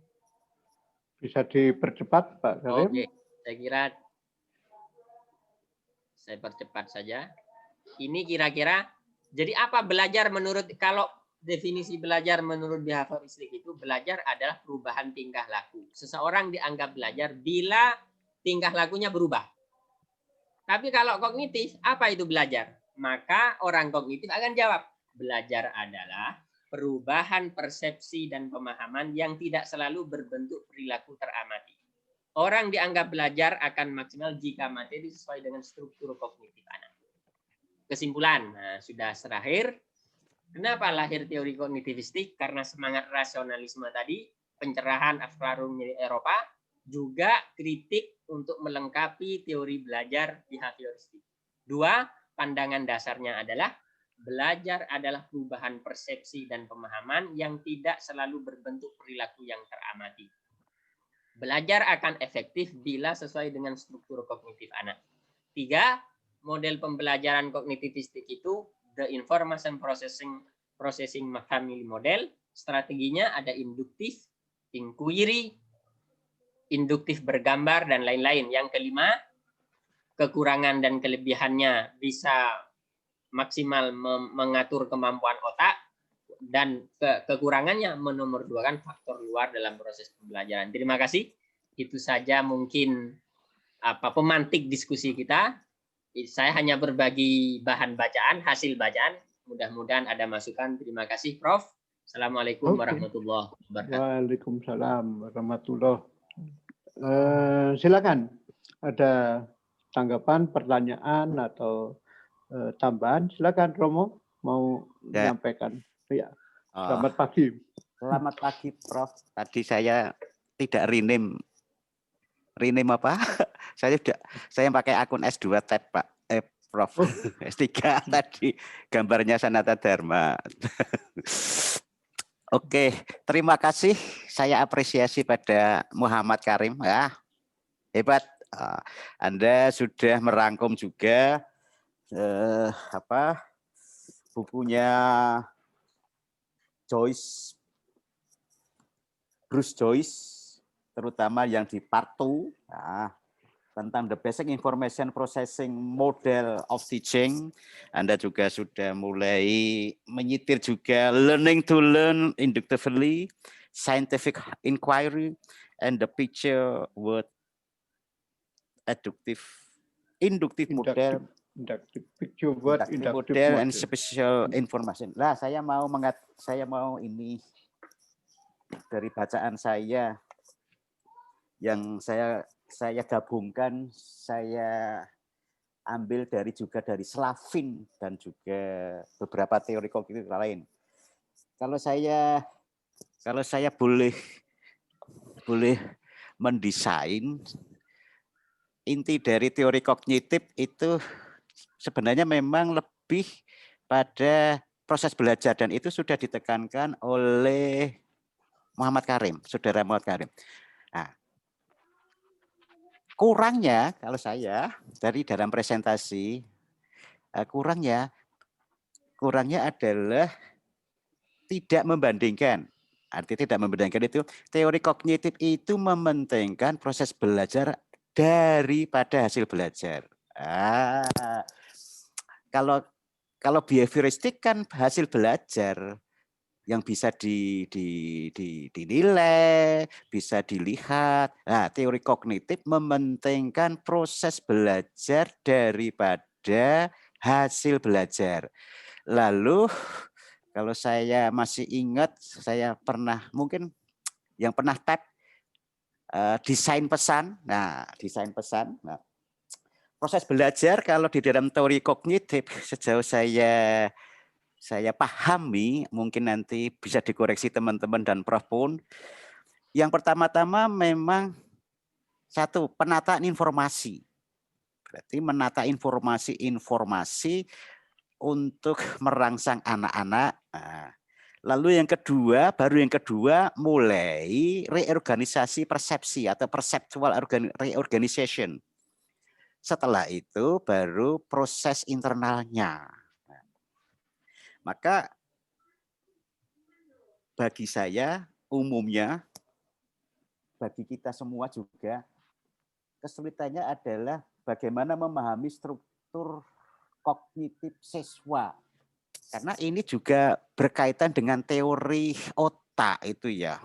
Bisa dipercepat, Pak Karim? Oke, saya kira saya percepat saja. Ini kira-kira, jadi apa belajar menurut, kalau definisi belajar menurut behavioristik itu, belajar adalah perubahan tingkah laku. Seseorang dianggap belajar bila tingkah lakunya berubah. Tapi kalau kognitif, apa itu belajar? Maka orang kognitif akan jawab, belajar adalah perubahan persepsi dan pemahaman yang tidak selalu berbentuk perilaku teramati. Orang dianggap belajar akan maksimal jika materi sesuai dengan struktur kognitif anak. Kesimpulan, sudah terakhir. Kenapa lahir teori kognitivistik? Karena semangat rasionalisme tadi, pencerahan Aflarum dari Eropa, juga kritik untuk melengkapi teori belajar behavioristik. 2, pandangan dasarnya adalah belajar adalah perubahan persepsi dan pemahaman yang tidak selalu berbentuk perilaku yang teramati. Belajar akan efektif bila sesuai dengan struktur kognitif anak. 3, model pembelajaran kognitivistik itu the information processing family model. Strateginya ada induktif, inquiry, induktif bergambar, dan lain-lain. Yang kelima, kekurangan dan kelebihannya bisa maksimal mengatur kemampuan otak, dan kekurangannya menomorduakan faktor luar dalam proses pembelajaran. Terima kasih. Itu saja mungkin pemantik diskusi kita. Saya hanya berbagi bahan bacaan, hasil bacaan. Mudah-mudahan ada masukan. Terima kasih, Prof. Assalamualaikum warahmatullahi wabarakatuh. Waalaikumsalam warahmatullahi. Silakan. Ada tanggapan, pertanyaan atau tambahan? Silakan, Romo, mau menyampaikan. Ya. Selamat pagi. Selamat pagi, Prof. Tadi saya tidak rename apa? Saya pakai akun S2 tab, Pak. Prof. S3 tadi gambarnya Sanata Dharma. Oke, terima kasih. Saya apresiasi pada Muhammad Karim. Ya, hebat. Anda sudah merangkum juga bukunya Bruce Joyce, terutama yang di part 2, tentang the basic information processing model of teaching. Anda juga sudah mulai menyitir juga learning to learn inductively, scientific inquiry, and the picture word inductive model, picture word inductive model, and special information. Nah, saya mau ini dari bacaan saya yang saya gabungkan, saya ambil juga dari Slavin dan juga beberapa teori kognitif lain. Kalau saya boleh mendesain, inti dari teori kognitif itu sebenarnya memang lebih pada proses belajar, dan itu sudah ditekankan oleh Muhammad Karim, saudara Muhammad Karim. Nah, kurangnya kalau saya dari dalam presentasi, kurangnya adalah tidak membandingkan. Artinya tidak membandingkan itu, teori kognitif itu mementingkan proses belajar daripada hasil belajar. Kalau behavioristik kan hasil belajar yang bisa dinilai, bisa dilihat. Nah, teori kognitif mementingkan proses belajar daripada hasil belajar. Lalu kalau saya masih ingat, saya pernah mungkin yang pernah tab desain pesan. Nah, desain pesan. Nah, proses belajar kalau di dalam teori kognitif sejauh saya pahami, mungkin nanti bisa dikoreksi teman-teman dan Prof pun. Yang pertama-tama memang satu, penataan informasi. Berarti menata informasi untuk merangsang anak-anak. Lalu yang kedua, mulai reorganisasi persepsi atau perceptual reorganization. Setelah itu baru proses internalnya. Maka bagi saya umumnya, bagi kita semua juga, kesulitannya adalah bagaimana memahami struktur kognitif siswa Karena ini juga berkaitan dengan teori otak itu ya.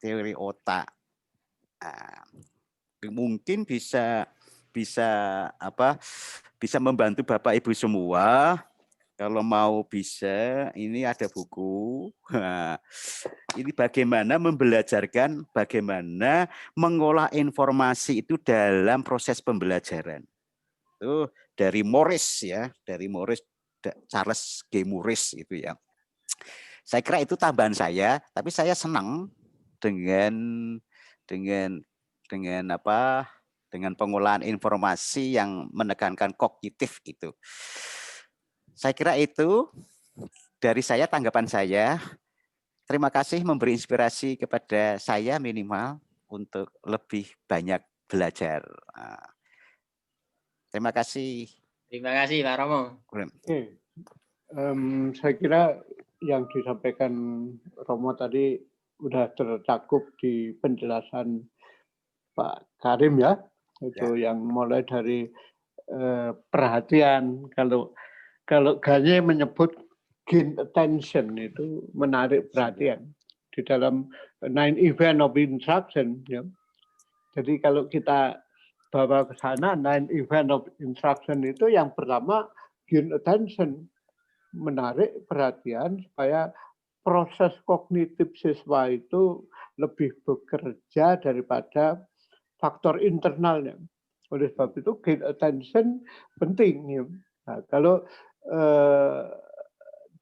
Teori otak. Nah, mungkin bisa membantu Bapak Ibu semua. Kalau mau bisa, ini ada buku. Nah, ini bagaimana membelajarkan, bagaimana mengolah informasi itu dalam proses pembelajaran. Itu dari Morris ya, dari Morris, Charles G. Morris itu ya. Saya kira itu tambahan saya, tapi saya senang dengan pengolahan informasi yang menekankan kognitif itu. Saya kira itu dari saya, tanggapan saya. Terima kasih memberi inspirasi kepada saya minimal untuk lebih banyak belajar. Terima kasih. Terima kasih Pak Romo. Oke. Saya kira yang disampaikan Romo tadi sudah tercakup di penjelasan Pak Karim ya. Itu yang mulai dari perhatian. Kalau Gaye menyebut gain attention, itu menarik perhatian di dalam 9 event of instruction ya. Jadi kalau kita bawa ke sana 9 event of instruction itu yang pertama gain attention, menarik perhatian supaya proses kognitif siswa itu lebih bekerja daripada faktor internalnya. Oleh sebab itu gain attention penting ya. Nah, kalau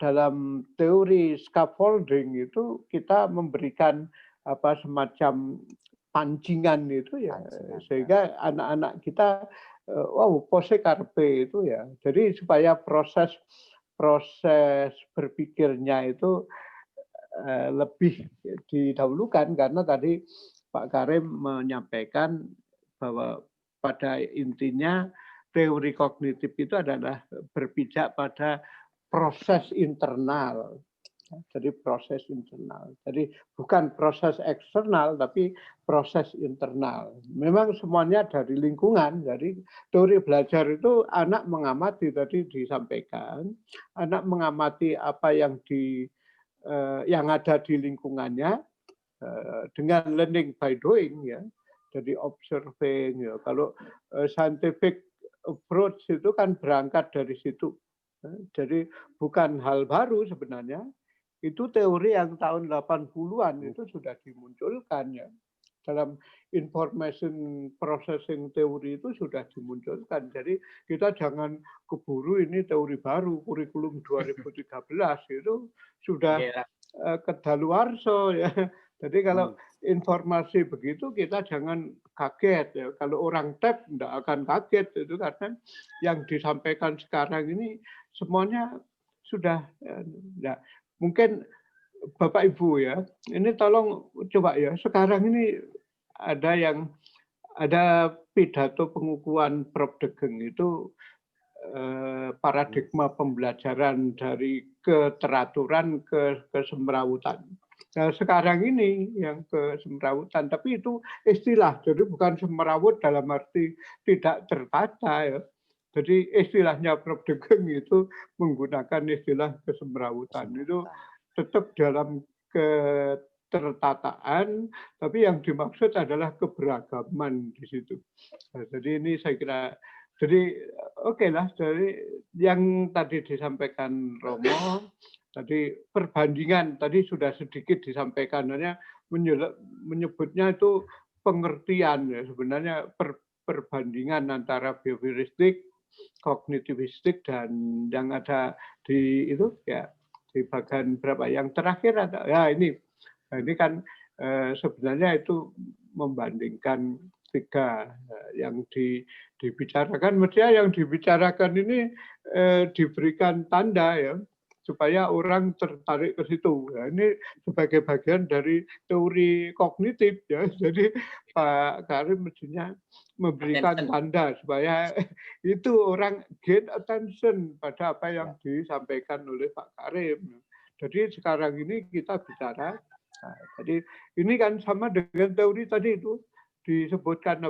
dalam teori scaffolding itu kita memberikan semacam pancingan itu ya, sehingga anak-anak kita pose carpe itu ya. Jadi supaya proses berpikirnya itu lebih didahulukan, karena tadi Pak Karim menyampaikan bahwa pada intinya teori kognitif itu adalah berpijak pada proses internal. Jadi proses internal. Jadi bukan proses eksternal, tapi proses internal. Memang semuanya dari lingkungan. Jadi teori belajar itu anak mengamati, tadi disampaikan, anak mengamati apa yang ada di lingkungannya dengan learning by doing ya. Jadi observing ya. Kalau scientific approach itu kan berangkat dari situ. Jadi bukan hal baru sebenarnya. Itu teori yang tahun 80-an itu sudah dimunculkan ya. Dalam information processing teori itu sudah dimunculkan. Jadi kita jangan keburu ini teori baru, kurikulum 2013 itu sudah kedaluarsa ya. Jadi kalau informasi begitu kita jangan kaget ya. Kalau orang tek tidak akan kaget itu, karena yang disampaikan sekarang ini semuanya sudah ya. Mungkin Bapak Ibu ya, ini tolong coba ya, sekarang ini ada pidato pengukuhan Prof. Degeng itu paradigma pembelajaran dari keteraturan ke kesemrawutan. Nah, sekarang ini yang kesemrawutan, tapi itu istilah, jadi bukan semrawut dalam arti tidak tertata ya. Jadi istilahnya Prof. Degeng itu menggunakan istilah kesemrawutan. Itu tetap dalam ketertataan, tapi yang dimaksud adalah keberagaman di situ. Nah, jadi ini saya kira, jadi oke lah, dari yang tadi disampaikan Romo, tadi perbandingan tadi sudah sedikit disampaikan, hanya menyebutnya itu pengertian ya, sebenarnya perbandingan antara behavioristik, kognitivistik, dan yang ada di itu ya di bagian berapa yang terakhir ada ya ini. Nah, ini kan sebenarnya itu membandingkan tiga yang dibicarakan, mestinya yang dibicarakan ini diberikan tanda ya supaya orang tertarik ke situ. Ya, ini sebagai bagian dari teori kognitif ya. Jadi Pak Karim mestinya memberikan tanda supaya itu orang gain attention pada apa yang disampaikan oleh Pak Karim. Jadi sekarang ini kita bicara, nah, jadi ini kan sama dengan teori tadi itu disebutkan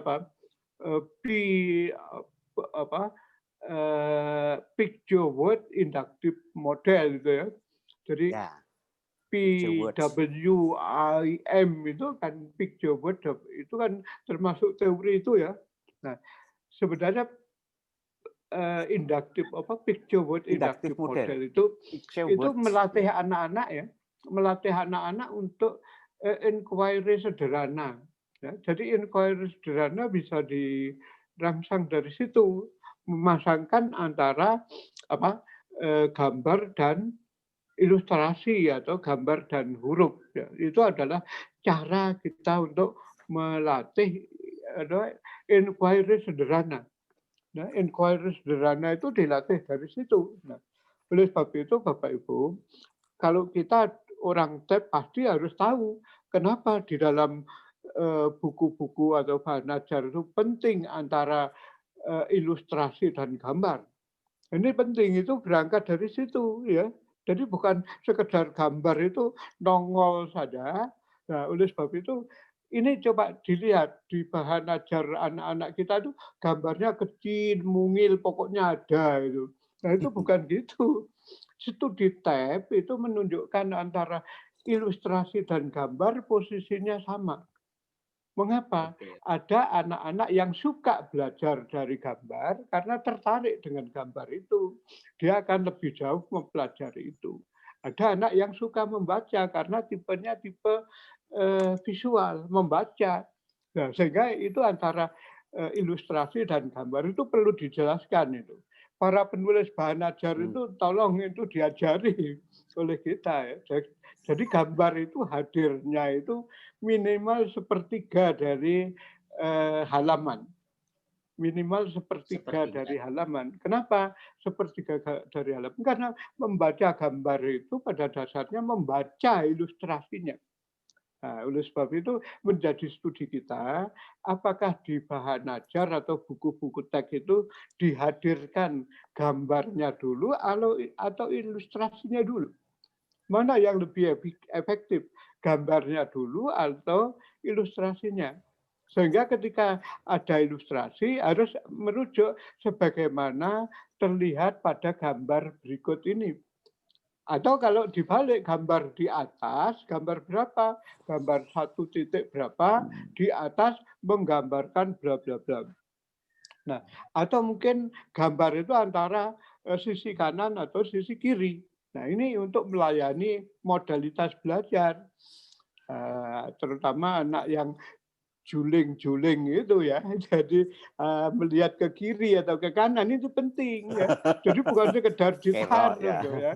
picture word inductive model gitu ya. Jadi Ya, picture words. PWIM itu kan picture word itu kan termasuk teori itu ya. Nah, sebenarnya picture word inductive model itu Picture words. melatih anak-anak ya, melatih anak-anak untuk inquiry sederhana. Ya, jadi inquiry sederhana bisa dirangsang dari situ, memasangkan antara gambar dan ilustrasi atau gambar dan huruf. Ya, itu adalah cara kita untuk melatih inquiry sederhana. Nah, inquiry sederhana itu dilatih dari situ. Nah, oleh sebab itu Bapak Ibu, kalau kita orang tab pasti harus tahu kenapa di dalam buku-buku atau bahan ajar itu penting antara ilustrasi dan gambar. Ini penting, itu berangkat dari situ ya. Jadi bukan sekedar gambar itu nongol saja. Nah, oleh sebab itu ini coba dilihat di bahan ajar anak-anak kita itu gambarnya kecil, mungil, pokoknya ada itu. Nah, itu bukan gitu. Studi tab itu menunjukkan antara ilustrasi dan gambar posisinya sama. Mengapa? Ada anak-anak yang suka belajar dari gambar karena tertarik dengan gambar itu. Dia akan lebih jauh mempelajari itu. Ada anak yang suka membaca karena tipenya tipe visual, membaca. Nah, sehingga itu antara ilustrasi dan gambar itu perlu dijelaskan itu. Para penulis bahan ajar itu tolong itu diajari oleh kita ya. Jadi gambar itu hadirnya itu minimal sepertiga dari halaman. Minimal sepertiga dari halaman. Kenapa sepertiga dari halaman? Karena membaca gambar itu pada dasarnya membaca ilustrasinya. Nah, oleh sebab itu menjadi studi kita, apakah di bahan ajar atau buku-buku teks itu dihadirkan gambarnya dulu atau ilustrasinya dulu. Mana yang lebih efektif? Gambarnya dulu atau ilustrasinya? Sehingga ketika ada ilustrasi harus merujuk sebagaimana terlihat pada gambar berikut ini. Atau kalau dibalik gambar di atas, gambar berapa? Gambar 1 titik berapa, di atas menggambarkan bla bla bla. Nah, atau mungkin gambar itu antara sisi kanan atau sisi kiri. Nah, ini untuk melayani modalitas belajar. Terutama anak yang juling-juling itu ya. Jadi melihat ke kiri atau ke kanan itu penting ya. Jadi bukan sekedar ditahan ya.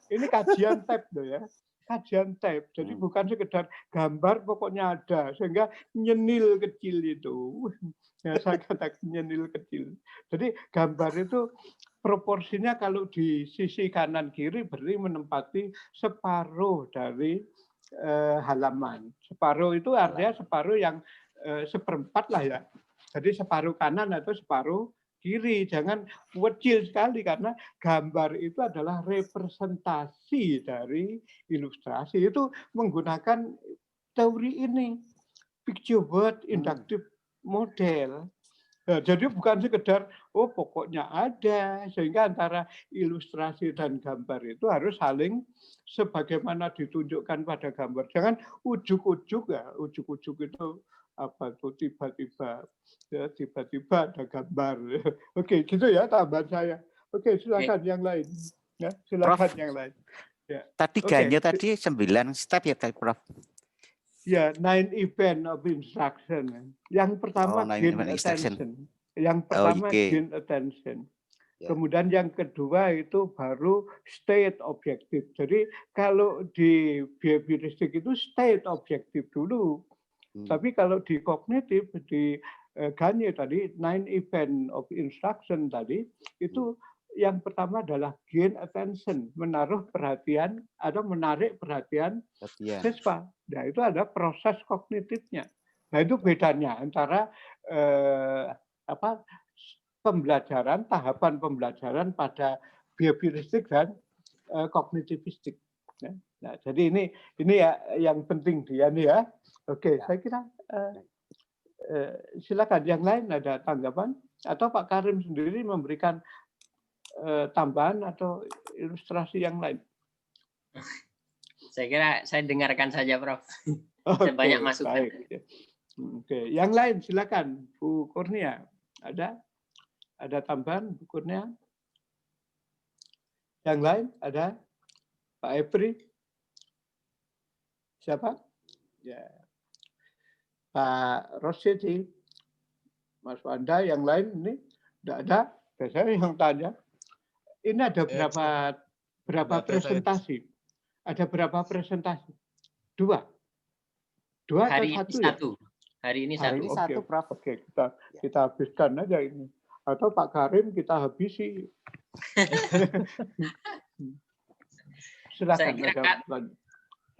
Ini kajian tab loh ya. Kajian tab. Jadi bukan sekedar gambar pokoknya ada sehingga nyenil kecil itu. Ya, saya katakan nyenil kecil. Jadi gambar itu proporsinya kalau di sisi kanan kiri berarti menempati separuh dari halaman. Separuh itu artinya separuh yang seperempat lah ya. Jadi separuh kanan atau separuh kiri. Jangan kecil sekali karena gambar itu adalah representasi dari ilustrasi. Itu menggunakan teori ini. Picture word inductive model. Nah, jadi bukan sekedar pokoknya ada, sehingga antara ilustrasi dan gambar itu harus saling sebagaimana ditunjukkan pada gambar. Jangan ujuk-ujuk ya, ujuk-ujuk itu apa tuh tiba-tiba ada gambar. Oke, gitu ya tambahan saya. Oke, silakan yang lain. Ya, silakan Prof, yang lain. Ya. Tadi tadi 9 step ya Prof. Ya, 9 event of instruction. Yang pertama gain attention. Yang pertama gain attention. Kemudian yang kedua itu baru state objective. Jadi kalau di behavioristik itu state objective dulu. Tapi kalau di kognitif, di Gagne tadi, 9 event of instruction tadi, itu yang pertama adalah gain attention, menaruh perhatian atau menarik perhatian siswa. Nah, itu ada proses kognitifnya. Nah, itu bedanya antara pembelajaran, tahapan pembelajaran pada behavioristik dan kognitivistik. Nah, jadi ini ya yang penting dia nih ya. Oke, saya kira silakan yang lain ada tanggapan atau Pak Karim sendiri memberikan tambahan atau ilustrasi yang lain? Saya kira saya dengarkan saja, Prof. Oke, Banyak masukan. baik. Oke, yang lain silakan, Bu Kurnia. Ada tambahan, Bu Kurnia? Yang lain ada? Pak Epri? Siapa? Ya. Pak Rosyidi, Mas Wanda, yang lain ini tidak ada. Biasanya yang tanya. Ini ada berapa presentasi? Ada berapa presentasi? Dua atau Hari ini satu ya? satu. Hari ini Hari satu. ini satu, Prof. Oke, kita habiskan aja ini. Atau Pak Karim kita habisi. Silakan. Saya kira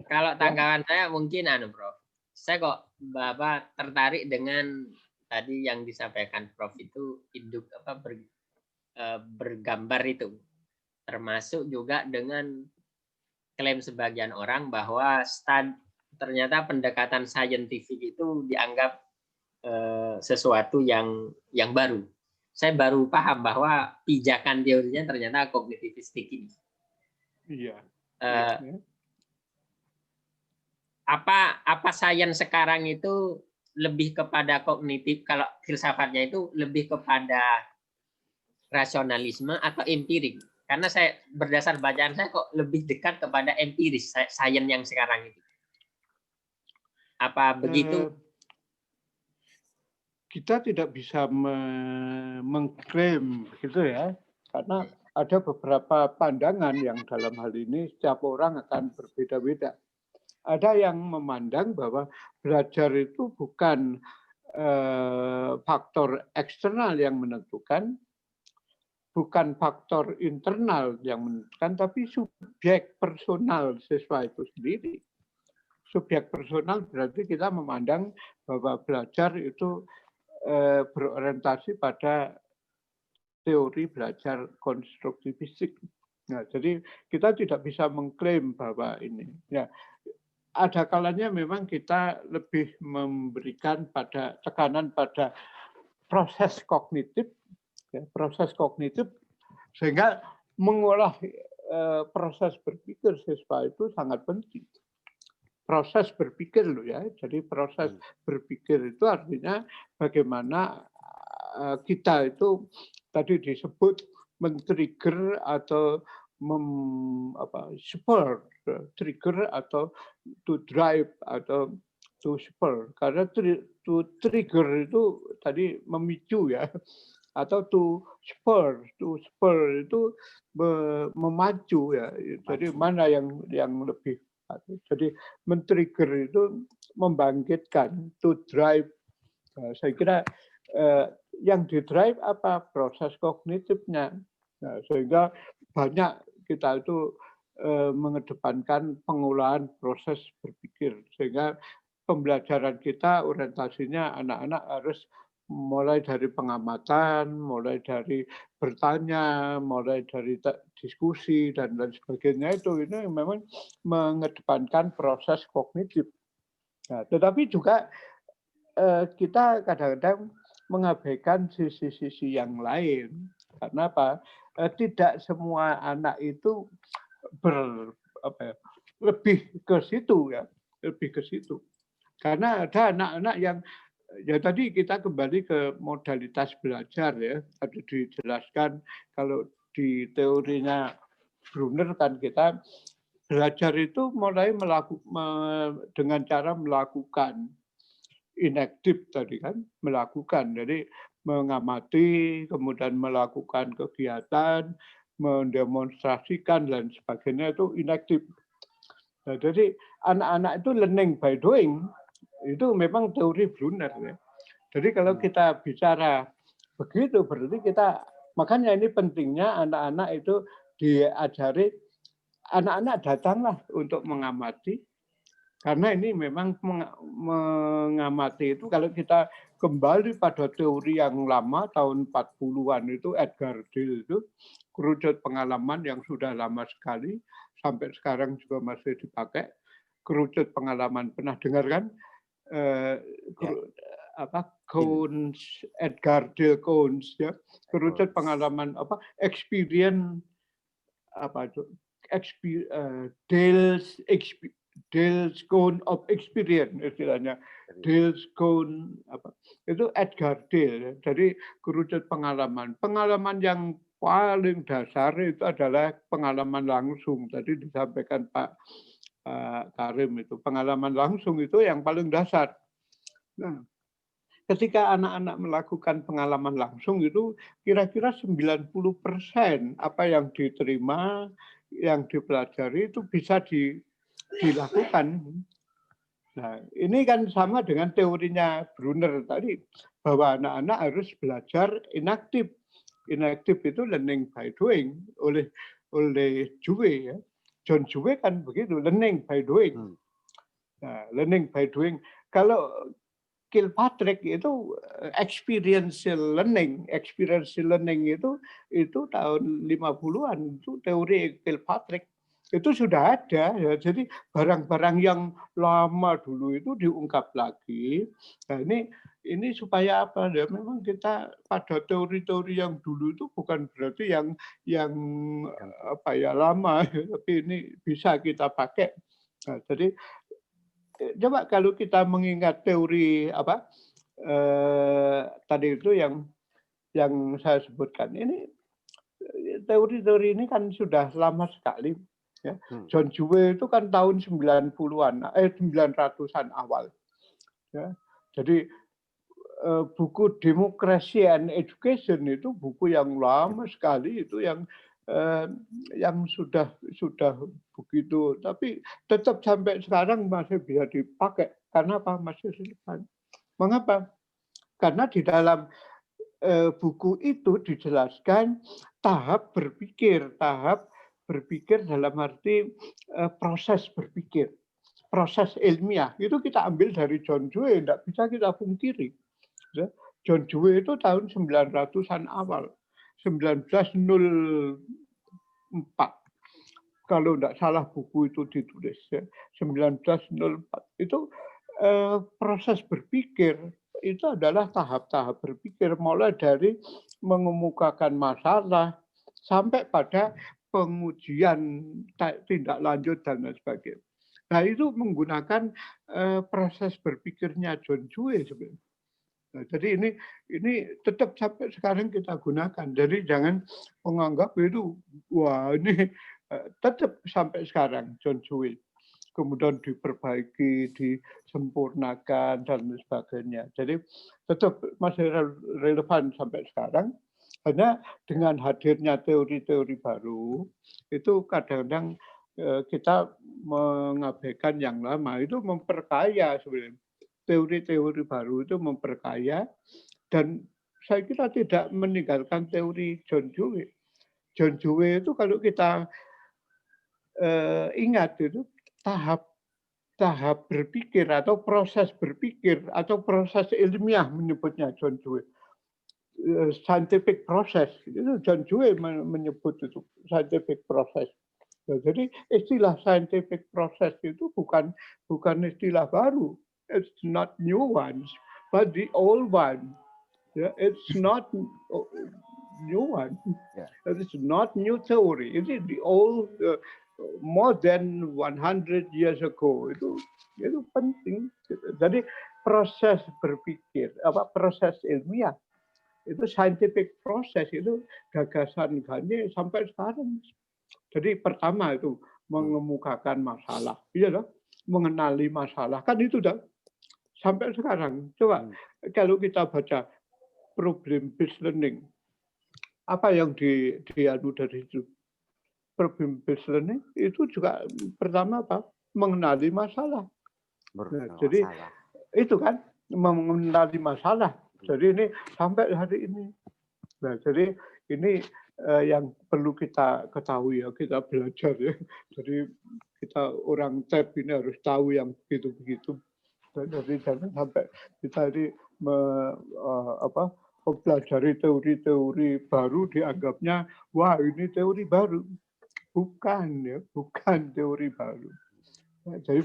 kalau tanggapan saya mungkin Prof. Saya kok Bapak tertarik dengan tadi yang disampaikan Prof itu induk bergambar itu. Termasuk juga dengan klaim sebagian orang bahwa ternyata pendekatan saintifik itu dianggap sesuatu yang baru. Saya baru paham bahwa pijakan teorinya ternyata kognitivistik ini. Iya. Apa sains sekarang itu lebih kepada kognitif, kalau filsafatnya itu lebih kepada rasionalisme atau empirik? Karena saya berdasar bacaan saya kok lebih dekat kepada empiris sains yang sekarang itu. Apa begitu? Kita tidak bisa mengklaim gitu ya, karena ada beberapa pandangan yang dalam hal ini setiap orang akan berbeda-beda. Ada yang memandang bahwa belajar itu bukan faktor eksternal yang menentukan, bukan faktor internal yang menentukan, tapi subjek personal siswa itu sendiri. Subjek personal berarti kita memandang bahwa belajar itu berorientasi pada teori belajar konstruktivistik. Nah, jadi kita tidak bisa mengklaim bahwa ini. Ya, ada kalanya memang kita lebih memberikan tekanan pada proses kognitif, ya, sehingga mengolah proses berpikir siswa itu sangat penting. Proses berpikir loh ya. Jadi proses berpikir itu artinya bagaimana kita itu tadi disebut men-trigger atau spur, trigger atau to drive atau to spur. Karena to trigger itu tadi memicu ya, atau to spur itu memacu ya. Jadi mana yang lebih? Jadi men-trigger itu membangkitkan, to drive. Saya kira yang di drive apa? Proses kognitifnya. Nah, sehingga banyak kita itu mengedepankan pengolahan proses berpikir. Sehingga pembelajaran kita orientasinya anak-anak harus mulai dari pengamatan, mulai dari bertanya, mulai dari diskusi dan lain sebagainya itu ini memang mengedepankan proses kognitif. Nah, tetapi juga kita kadang-kadang mengabaikan sisi-sisi yang lain. Karena apa? Tidak semua anak itu lebih ke situ ya, lebih ke situ. Karena ada anak-anak yang ya tadi kita kembali ke modalitas belajar ya. Tadi dijelaskan kalau di teorinya Brunner kan kita belajar itu mulai dengan cara melakukan inaktif tadi kan, melakukan. Jadi mengamati, kemudian melakukan kegiatan, mendemonstrasikan dan sebagainya itu inaktif. Nah, jadi anak-anak itu learning by doing. Itu memang teori Brunner ya. Jadi kalau kita bicara begitu berarti makanya ini pentingnya anak-anak itu diajari, anak-anak datanglah untuk mengamati, karena ini memang mengamati itu kalau kita kembali pada teori yang lama tahun 40-an itu Edgar Dill itu kerucut pengalaman yang sudah lama sekali sampai sekarang juga masih dipakai. Kerucut pengalaman, pernah dengar kan? Cones, Edgar Dale Cones ya, kerucut pengalaman experience Dale's Cone of Experience istilahnya. Dale's Cone itu Edgar Dale. Jadi kerucut pengalaman. Pengalaman yang paling dasar itu adalah pengalaman langsung. Tadi disampaikan Pak Karim itu pengalaman langsung itu yang paling dasar. Nah, ketika anak-anak melakukan pengalaman langsung itu kira-kira 90% apa yang diterima, yang dipelajari itu bisa dilakukan. Nah, ini kan sama dengan teorinya Brunner tadi bahwa anak-anak harus belajar inaktif. Inaktif itu learning by doing oleh Dewey ya. John Dewey kan begitu, learning by doing. Nah, learning by doing. Kalau Kilpatrick itu experiential learning. Experiential learning itu tahun 50-an itu teori Kilpatrick. Itu sudah ada ya. Jadi barang-barang yang lama dulu itu diungkap lagi. Nah, ini supaya apa ya? Memang kita pada teori-teori yang dulu itu bukan berarti yang lama, tapi ini bisa kita pakai. Nah, jadi coba kalau kita mengingat teori tadi itu yang saya sebutkan ini, teori-teori ini kan sudah lama sekali ya. John Dewey itu kan tahun 90-an 900-an awal ya. Jadi buku Democracy and Education itu buku yang lama sekali, itu yang sudah begitu, tapi tetap sampai sekarang masih bisa dipakai. Karena apa? Masih relevan. Mengapa? Karena di dalam buku itu dijelaskan tahap berpikir dalam arti proses berpikir, proses ilmiah. Itu kita ambil dari John Dewey, tidak bisa kita pungkiri. John Dewey itu tahun 900-an awal, 1904. Kalau tidak salah buku itu ditulis ya, 1904. Itu proses berpikir itu adalah tahap-tahap berpikir, mulai dari mengemukakan masalah sampai pada pengujian tindak lanjut dan lain sebagainya. Nah, itu menggunakan proses berpikirnya John Dewey sebenarnya. Nah, jadi ini tetap sampai sekarang kita gunakan. Jadi jangan menganggap itu wah ini tetap sampai sekarang John Dewey. Kemudian diperbaiki, disempurnakan dan sebagainya. Jadi tetap masih relevan sampai sekarang. Hanya dengan hadirnya teori-teori baru itu kadang-kadang kita mengabaikan yang lama. Itu memperkaya sebenarnya. Teori-teori baru itu memperkaya, dan saya kira tidak meninggalkan teori John Dewey. John Dewey itu kalau kita ingat itu tahap berpikir atau proses berpikir atau proses ilmiah menyebutnya John Dewey. Scientific process itu John Dewey menyebut itu scientific process. Nah, jadi istilah scientific process itu bukan istilah baru. It's not new ones, but the old one. Yeah, it's not new one. Yeah. It's not new theory. It is the old, more than 100 years ago. Itu penting. Jadi proses berpikir, proses ilmiah, itu scientific process, itu gagasan Gandhi sampai sekarang. Jadi pertama itu mengemukakan masalah, iya loh, mengenali masalah, kan itu dah. Sampai sekarang, coba kalau kita baca problem based learning, apa yang dianu dari itu? Problem based learning itu juga pertama apa? Mengenali masalah. Nah, jadi itu kan mengenali masalah. Jadi ini sampai hari ini. Nah, jadi ini yang perlu kita ketahui ya, kita belajar ya. Jadi kita orang TEP ini harus tahu yang begitu-begitu. Jadi jangan sampai kita ini mempelajari teori-teori baru dianggapnya wah ini teori baru. Bukan ya, bukan teori baru. Nah, jadi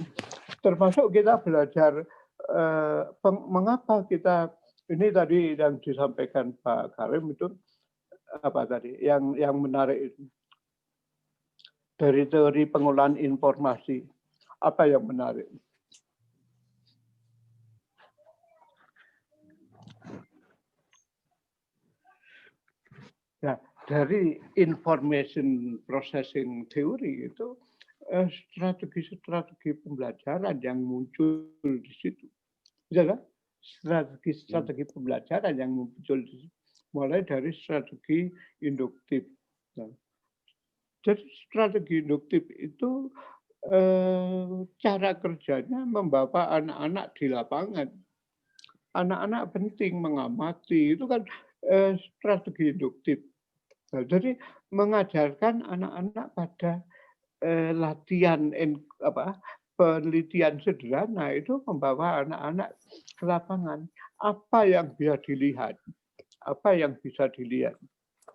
termasuk kita belajar mengapa kita ini tadi yang disampaikan Pak Karim itu apa tadi yang menarik itu dari teori pengolahan informasi, apa yang menarik? Nah, dari information processing theory itu strategi-strategi pembelajaran yang muncul di situ. Adalah strategi-strategi pembelajaran yang muncul di situ. Mulai dari strategi induktif. Nah, jadi strategi induktif itu cara kerjanya membawa anak-anak di lapangan. Anak-anak penting mengamati, itu kan strategi induktif. Nah, jadi mengajarkan anak-anak pada latihan penelitian sederhana itu membawa anak-anak ke lapangan. Apa yang bisa dilihat, apa yang bisa dilihat.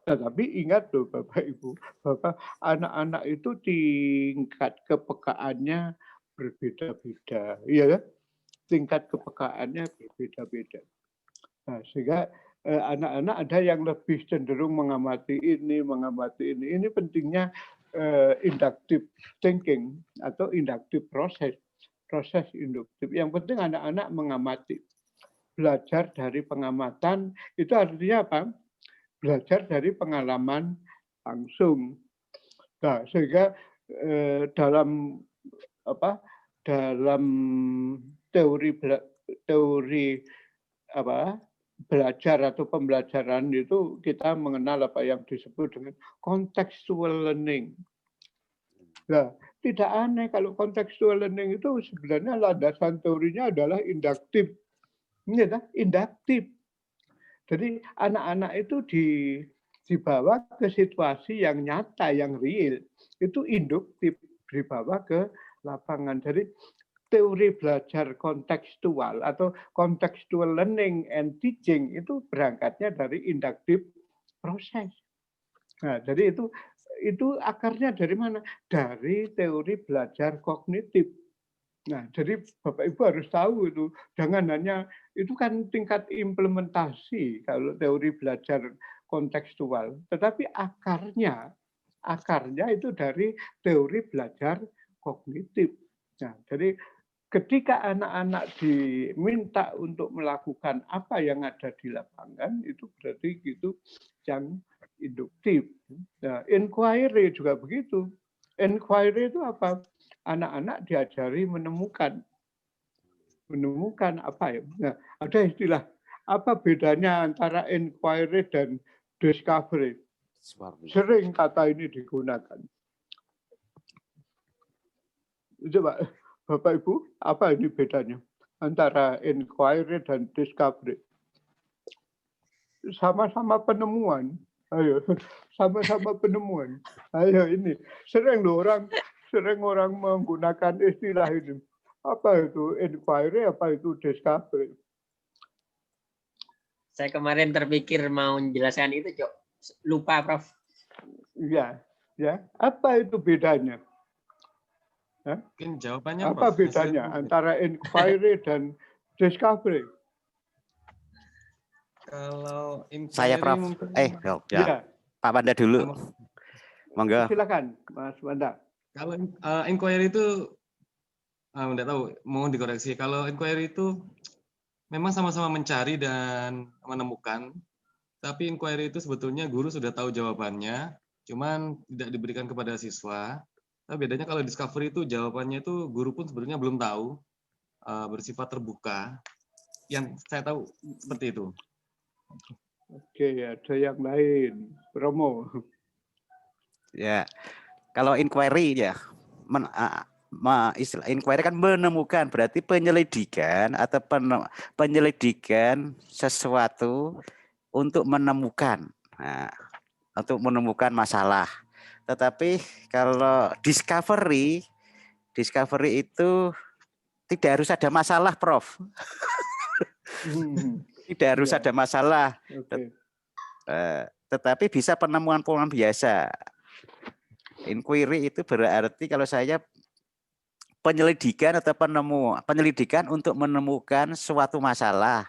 Tetapi ingat loh Bapak Ibu, bahwa anak-anak itu tingkat kepekaannya berbeda-beda, ya, tingkat kepekaannya berbeda-beda. Nah, sehingga anak-anak ada yang lebih cenderung mengamati ini. Ini pentingnya inductive thinking atau inductive proses induktif. Yang penting anak-anak mengamati. Belajar dari pengamatan itu artinya apa? Belajar dari pengalaman langsung. Nah, sehingga dalam teori belajar atau pembelajaran itu kita mengenal apa yang disebut dengan contextual learning. Nah, tidak aneh kalau contextual learning itu sebenarnya landasan teorinya adalah induktif. Ini adalah induktif. Jadi anak-anak itu dibawa ke situasi yang nyata, yang real. Itu induktif, dibawa ke lapangan. Jadi teori belajar kontekstual atau contextual learning and teaching itu berangkatnya dari inductive proses. Nah, jadi itu akarnya dari mana? Dari teori belajar kognitif. Nah, jadi Bapak Ibu harus tahu itu, jangan hanya itu kan tingkat implementasi kalau teori belajar kontekstual, tetapi akarnya itu dari teori belajar kognitif. Nah, jadi ketika anak-anak diminta untuk melakukan apa yang ada di lapangan, itu berarti gitu yang induktif. Nah, inquiry juga begitu. Inquiry itu apa? Anak-anak diajari menemukan apa ya? Nah, ada istilah apa bedanya antara inquiry dan discovery? Sering kata ini digunakan. Coba Bapak Ibu, apa ini bedanya antara inquiry dan discovery? Sama-sama penemuan. Ayo, sama-sama penemuan. Ayo ini sering orang menggunakan istilah ini. Apa itu inquiry, apa itu discovery? Saya kemarin terpikir mau menjelaskan itu, Cok. Lupa, Prof. Ya. Apa itu bedanya? Mungkin jawabannya apa Prof. bedanya antara inquiry dan discovery? Kalau inquiry Saya Prof. Ya. Pak Wanda dulu. Monggo. Silakan, Mas Wanda. Kalau inquiry itu enggak tahu, mohon dikoreksi. Kalau inquiry itu memang sama-sama mencari dan menemukan, tapi inquiry itu sebetulnya guru sudah tahu jawabannya, cuman tidak diberikan kepada siswa. Tapi bedanya kalau discovery itu jawabannya itu guru pun sebenarnya belum tahu, bersifat terbuka. Yang saya tahu seperti itu. Oke, ada yang lain. Romo. Ya, kalau inquiry ya, istilah inquiry kan menemukan, berarti penyelidikan atau penyelidikan sesuatu untuk menemukan, untuk menemukan masalah. Tetapi kalau discovery itu tidak harus ada masalah, Prof. Tidak harus ada masalah. Okay. Tetapi bisa penemuan-penemuan biasa. Inquiry itu berarti kalau saya penyelidikan atau penyelidikan untuk menemukan suatu masalah.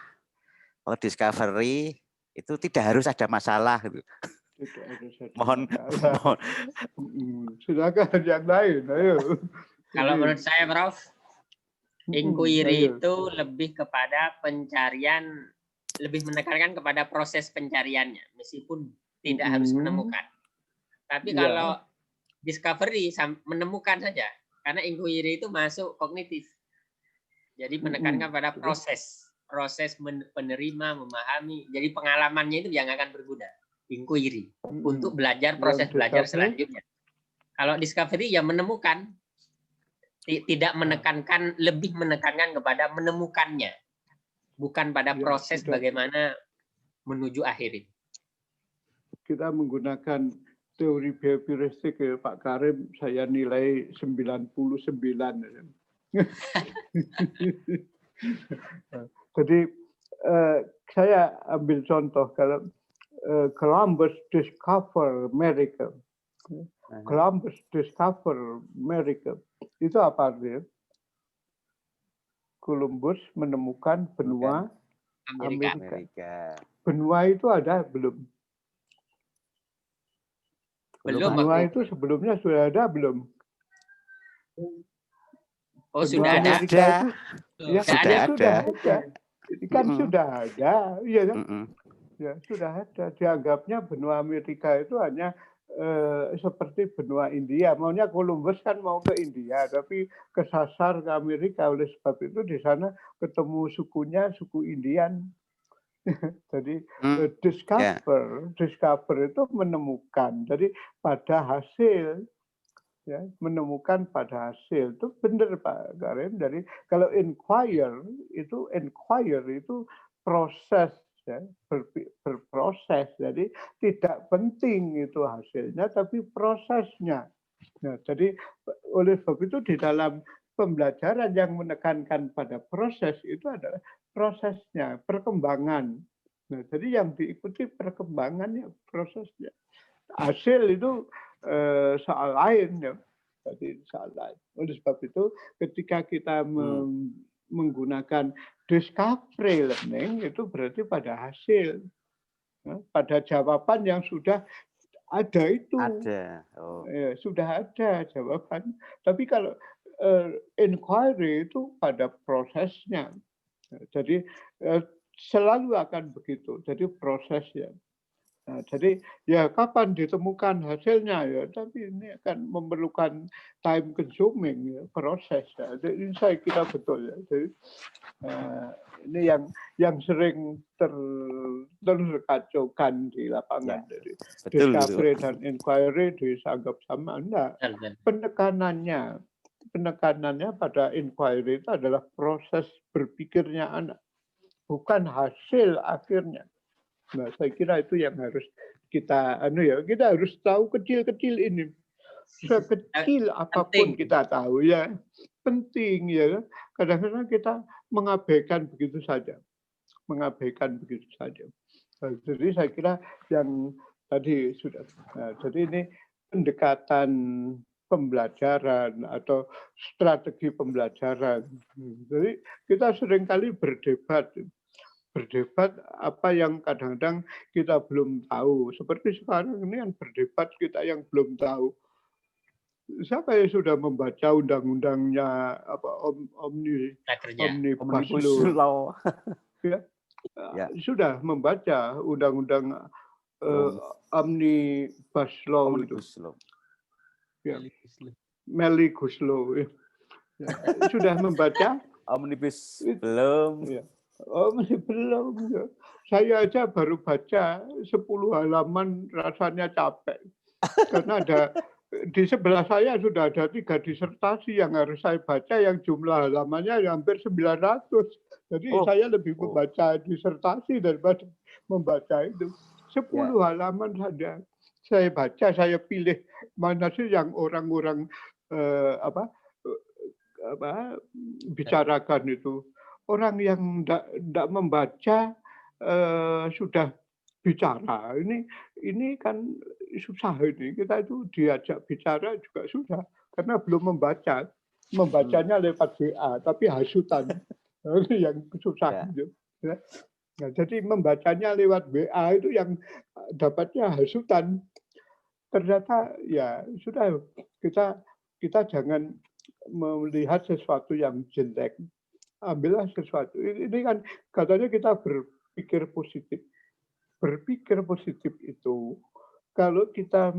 Kalau discovery itu tidak harus ada masalah gitu. Tidak harus ada Mohon, masalah. mohon. Silakan yang lain, ayo. Kalau Jadi, menurut saya, Prof, inquiry ayo. itu lebih kepada pencarian, lebih menekankan kepada proses pencariannya, meskipun tidak harus menemukan. Tapi Iya. kalau discovery menemukan saja, karena inquiry itu masuk kognitif. Jadi menekankan pada proses penerima, memahami. Jadi pengalamannya itu yang akan berguna. Inquiry untuk belajar proses belajar selanjutnya. Kalau discovery ya menemukan, tidak menekankan, lebih menekankan kepada menemukannya, bukan pada proses bagaimana menuju akhir itu. Kita menggunakan teori behavioristik ya, Pak Karim, saya nilai 99. Jadi saya ambil contoh kalau Columbus discover America. Columbus discover America. Itu apa artinya? Columbus menemukan benua Amerika. Benua itu ada belum? Belum. Benua itu sebelumnya sudah ada belum? Oh, sudah ada. Itu, ya, sudah ada. Ini kan sudah ada, iya kan? Ya, sudah ada. Dianggapnya benua Amerika itu hanya seperti benua India. Maunya Columbus kan mau ke India, tapi kesasar ke Amerika. Oleh sebab itu di sana ketemu sukunya, suku Indian. Jadi discover itu menemukan. Jadi pada hasil, ya, menemukan pada hasil itu benar Pak Karim. Jadi kalau inquire itu proses, ya, berproses. Jadi tidak penting itu hasilnya, tapi prosesnya. Nah, jadi oleh sebab itu di dalam pembelajaran yang menekankan pada proses itu adalah prosesnya, perkembangan. Nah, jadi yang diikuti perkembangannya, prosesnya. Hasil itu soal lain, ya. Jadi soal lain. Oleh sebab itu, ketika kita menggunakan discovery learning itu berarti pada hasil, ya, pada jawaban yang sudah ada itu. Ada. Ya, sudah ada jawaban. Tapi kalau inquiry itu pada prosesnya. Jadi selalu akan begitu. Jadi prosesnya. Nah, jadi ya kapan ditemukan hasilnya ya, tapi ini akan memerlukan time consuming ya, proses. Ya. Jadi saya kira betul ya. Jadi ini yang sering terkacaukan di lapangan. Ya, jadi discovery dan inquiry dianggap sama. Enggak. Penekanannya pada inquiry itu adalah proses berpikirnya anak, bukan hasil akhirnya. Nah, saya kira itu yang harus kita kita harus tahu kecil-kecil ini. Sekecil apapun kita tahu ya. Penting ya. Kadang-kadang kita mengabaikan begitu saja. Nah, jadi saya kira yang tadi sudah. Nah, jadi ini pendekatan pembelajaran atau strategi pembelajaran. Jadi kita seringkali berdebat apa yang kadang-kadang kita belum tahu. Seperti sekarang ini yang berdebat kita yang belum tahu. Siapa yang sudah membaca undang-undangnya Omnibus Law? Ya. Ya. Sudah membaca undang-undang Omnibus Law itu. Ya. Omnibus Law. Ya. Sudah membaca? Omnibus belum. Ya. Oh, masih belum. Saya aja baru baca 10 halaman rasanya capek. Karena ada di sebelah saya sudah ada 3 disertasi yang harus saya baca yang jumlah halamannya hampir 900. Jadi saya lebih membaca disertasi daripada membaca itu. 10 halaman saja. Saya baca, saya pilih mana sih yang orang-orang bicarakan itu. Orang yang tidak membaca sudah bicara. Ini kan susah ini. Kita itu diajak bicara juga susah karena belum membaca. membacanya lewat WA, tapi hasutan. Ini yang susah. Ya. Nah, jadi membacanya lewat WA itu yang dapatnya hasutan. Ternyata ya sudah, kita jangan melihat sesuatu yang jelek. Ambillah sesuatu. Ini kan katanya kita berpikir positif. Berpikir positif itu kalau kita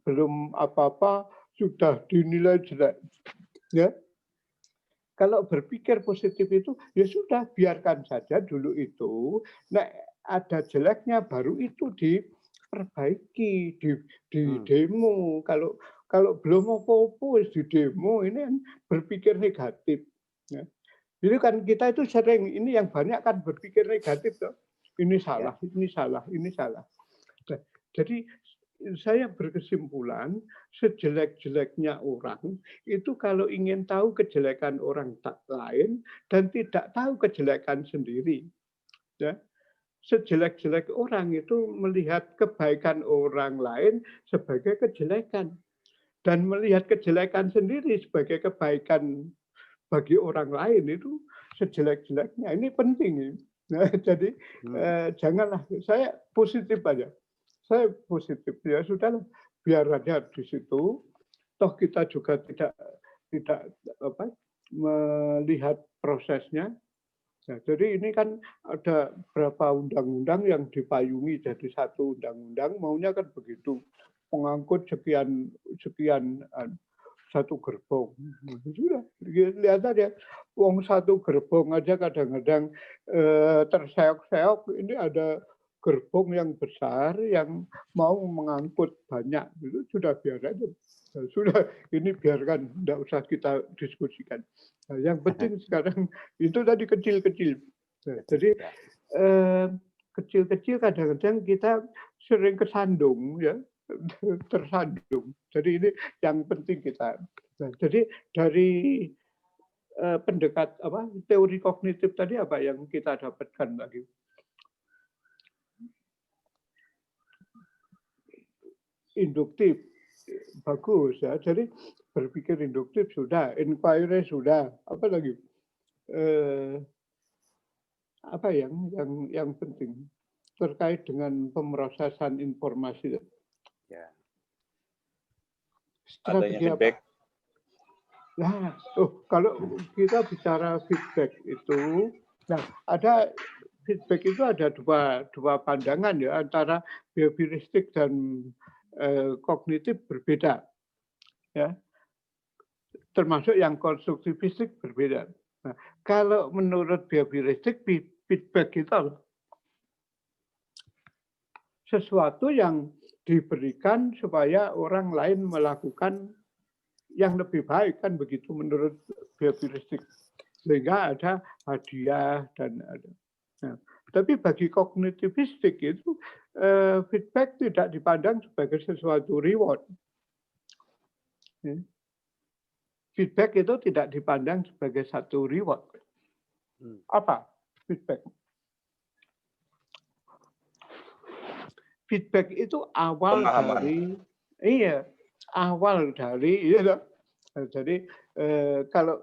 belum apa-apa sudah dinilai jelek, ya. Kalau berpikir positif itu ya sudah, biarkan saja dulu itu. Nah, ada jeleknya baru itu diperbaiki, di demo. Kalau belum apa-apa di demo, ini kan berpikir negatif. Ya. Jadi kan kita itu sering, ini yang banyak kan berpikir negatif toh. Ini salah, ini salah, ini salah. Nah, jadi saya berkesimpulan, sejelek-jeleknya orang itu kalau ingin tahu kejelekan orang lain dan tidak tahu kejelekan sendiri. Ya. Sejelek-jelek orang itu melihat kebaikan orang lain sebagai kejelekan. Dan melihat kejelekan sendiri sebagai kebaikan bagi orang lain itu sejelek-jeleknya. Ini penting. Nah, jadi janganlah, saya positif aja. Saya positif, ya sudah, biar aja di situ. Toh kita juga tidak melihat prosesnya. Nah, jadi ini kan ada berapa undang-undang yang dipayungi jadi satu undang-undang, maunya kan begitu. Pengangkut sekian satu gerbong. Sudah, lihat aja. Wong satu gerbong aja kadang-kadang terseok-seok. Ini ada gerbong yang besar yang mau mengangkut banyak. Itu sudah, biar aja. Sudah, ini biarkan, tidak usah kita diskusikan. Nah, yang penting sekarang itu tadi kecil-kecil. Nah, jadi kecil-kecil kadang-kadang kita sering kesandung, ya. Tersandung. Jadi ini yang penting kita. Nah, jadi dari pendekat teori kognitif tadi apa yang kita dapatkan lagi? Induktif, bagus ya. Jadi berpikir induktif sudah, inquiry sudah. Apa lagi? Apa yang penting terkait dengan pemrosesan informasi? Ya. Strategi apa? Nah, kalau kita bicara feedback itu, nah ada feedback itu ada dua pandangan ya, antara behavioristik dan kognitif berbeda, ya. Termasuk yang konstruktivistik berbeda. Nah, kalau menurut behavioristik, feedback itu sesuatu yang diberikan supaya orang lain melakukan yang lebih baik, kan begitu menurut behavioristik, sehingga ada hadiah dan ada. Nah, tapi bagi kognitivistik itu feedback tidak dipandang sebagai sesuatu reward. Feedback itu tidak dipandang sebagai satu reward. Apa feedback? Feedback itu awal dari jadi kalau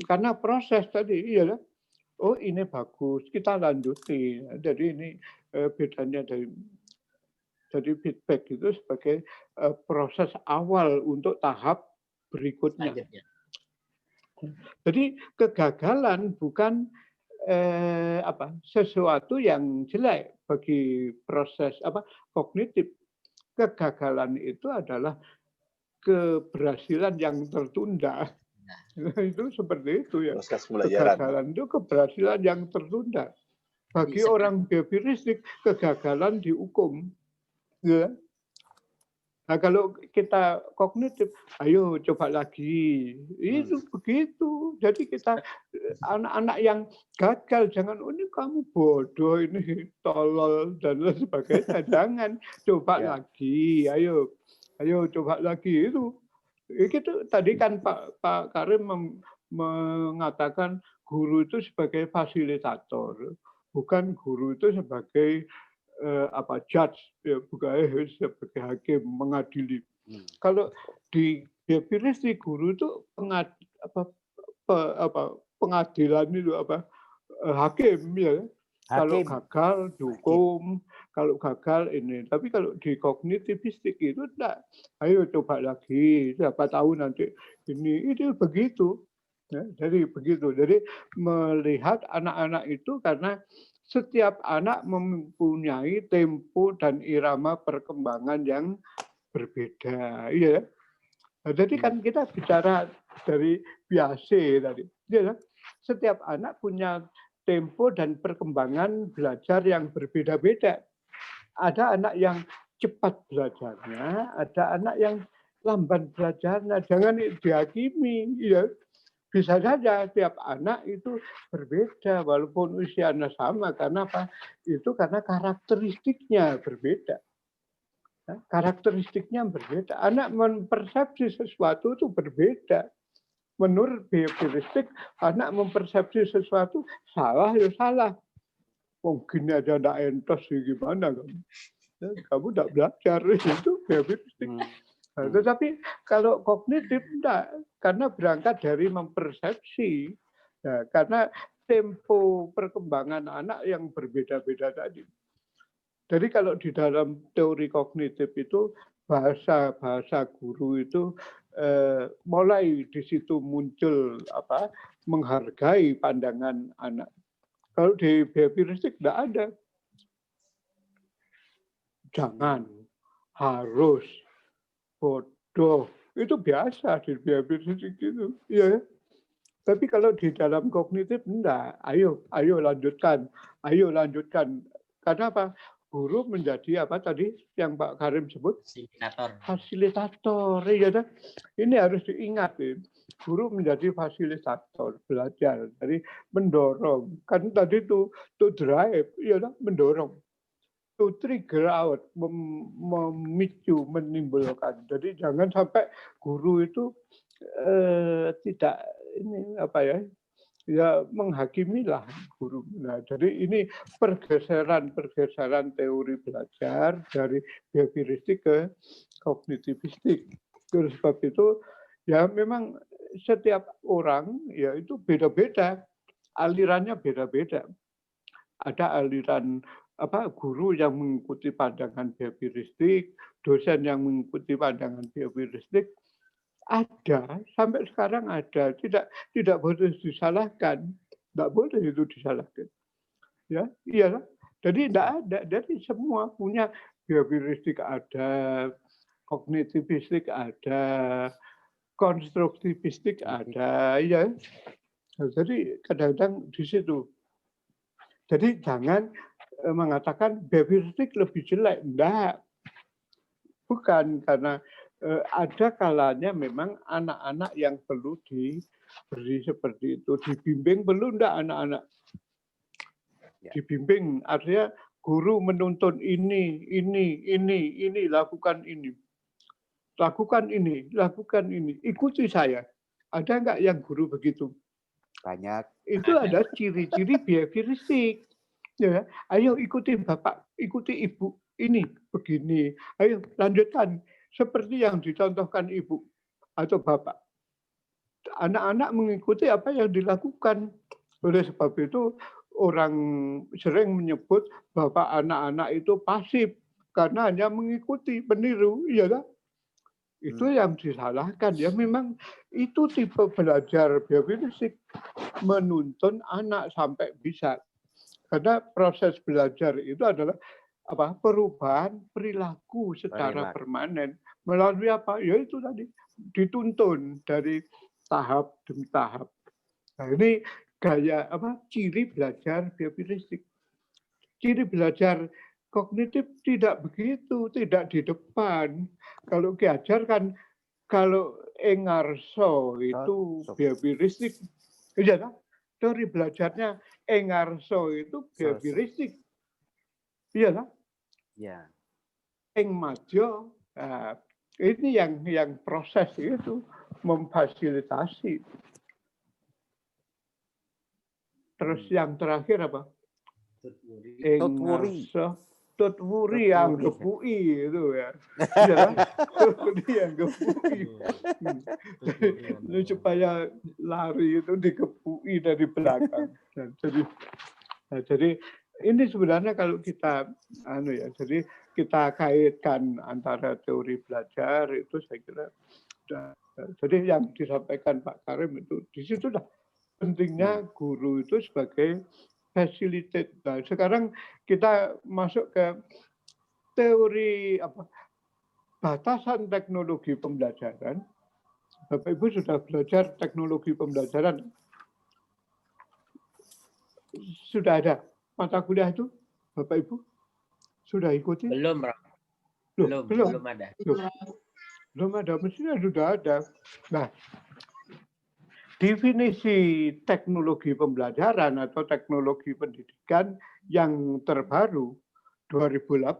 karena proses tadi oh ini bagus, kita lanjuti. Jadi ini bedanya dari feedback itu sebagai proses awal untuk tahap berikutnya. Jadi kegagalan bukan sesuatu yang jelek bagi proses kognitif. Kegagalan itu adalah keberhasilan yang tertunda. Itu seperti itu ya. Kegagalan itu keberhasilan yang tertunda. Bagi orang behavioristik, kegagalan dihukum. Ya. Nah, kalau kita kognitif, ayo coba lagi. Itu begitu. Jadi kita anak-anak yang gagal, jangan, oh ini kamu bodoh, ini tolol, dan lain sebagainya. Jangan, coba lagi. Ayo coba lagi. Itu tadi kan Pak Karim mengatakan guru itu sebagai fasilitator. Bukan guru itu sebagai judge, ya, bukan sebagai hakim mengadili. Kalau di behavioristik, guru itu pengadilan itu hakim ya. Kalau Hakim. gagal dihukum, kalau gagal ini. Tapi kalau di kognitivistik itu enggak. Ayo coba lagi, siapa tahu nanti ini begitu. Ya, jadi begitu. Jadi melihat anak-anak itu karena setiap anak mempunyai tempo dan irama perkembangan yang berbeda. Iya. Nah, jadi kan kita bicara dari biasa tadi. Ya, setiap anak punya tempo dan perkembangan belajar yang berbeda-beda. Ada anak yang cepat belajarnya, ada anak yang lamban belajarnya. Jangan dihakimi. Ya. Bisa saja tiap anak itu berbeda walaupun usianya sama. Karena apa? Itu karena karakteristiknya berbeda. Karakteristiknya berbeda. Anak mempersepsi sesuatu itu berbeda. Menurut behavioristik, anak mempersepsi sesuatu salah ya salah. Wong gini aja ndak entos gimana kamu? Kamu ndak belajar itu behavioristik. Nah, tetapi kalau kognitif enggak, karena berangkat dari mempersepsi. Nah, karena tempo perkembangan anak yang berbeda-beda tadi. Jadi kalau di dalam teori kognitif itu bahasa guru itu mulai di situ muncul menghargai pandangan anak. Kalau di behavioristik tidak ada. Jangan, harus, bodoh, itu biasa di behavioristik itu. Ya. Tapi kalau di dalam kognitif enggak. Ayo lanjutkan. Karena apa? Guru menjadi apa tadi yang Pak Karim sebut? Fasilitator. Ya, ini harus diingat. Guru menjadi fasilitator belajar. Jadi mendorong. Kan tadi to drive, ya, mendorong. To trigger out, memicu, menimbulkan. Jadi jangan sampai guru itu tidak ini ya menghakimilah guru. Nah, jadi ini pergeseran teori belajar dari behavioristik ke kognitivistik. Oleh sebab itu ya memang setiap orang ya itu beda-beda, alirannya beda-beda. Ada aliran guru yang mengikuti pandangan behavioristik, dosen yang mengikuti pandangan behavioristik. Ada, sampai sekarang ada, tidak boleh disalahkan, tidak boleh itu disalahkan, ya, iyalah. Jadi tidak ada, jadi semua punya behavioristik ada, kognitivistik ada, konstruktivistik ada, ya. Jadi kadang-kadang di situ. Jadi jangan mengatakan behavioristik lebih jelek, enggak, bukan karena ada kalanya memang anak-anak yang perlu diberi seperti itu. Dibimbing perlu enggak anak-anak? Dibimbing artinya guru menuntun ini, lakukan ini. Lakukan ini, ikuti saya. Ada enggak yang guru begitu? Banyak. Itu ada ciri-ciri behavioristik. Ya, ayo ikuti Bapak, ikuti Ibu, ini begini. Ayo lanjutkan. Seperti yang dicontohkan ibu atau bapak. Anak-anak mengikuti apa yang dilakukan. Oleh sebab itu orang sering menyebut bahwa anak-anak itu pasif karena hanya mengikuti, meniru, iyalah. Itu yang disalahkan. Ya memang itu tipe belajar behavioristik, menuntun anak sampai bisa. Karena proses belajar itu adalah perubahan perilaku secara permanen melalui apa? Ya itu tadi dituntun dari tahap demi tahap. Nah, ini gaya ciri belajar behavioristik. Ciri belajar kognitif tidak begitu, tidak di depan. Kalau diajarkan, kalau Engarso itu behavioristik, iya, teori belajarnya Engarso itu behavioristik. Iya kan? Ya. Eng Majo, ini yang proses itu memfasilitasi. Terus yang terakhir apa? Tut Wuri yang gepui itu ya. Iya kan? Dia yang gepui. Supaya lari itu dikepui dari belakang. Jadi ini sebenarnya kalau kita jadi kita kaitkan antara teori belajar itu saya kira jadi yang disampaikan Pak Karim itu di situ dah pentingnya guru itu sebagai facilitate. Nah, sekarang kita masuk ke teori batasan teknologi pembelajaran. Bapak Ibu sudah belajar teknologi pembelajaran? Sudah ada mata kuliah itu, Bapak Ibu? Sudah ikuti? Belum, Bro. Belum ada. Belum ada, mestinya sudah ada. Nah, definisi teknologi pembelajaran atau teknologi pendidikan yang terbaru 2008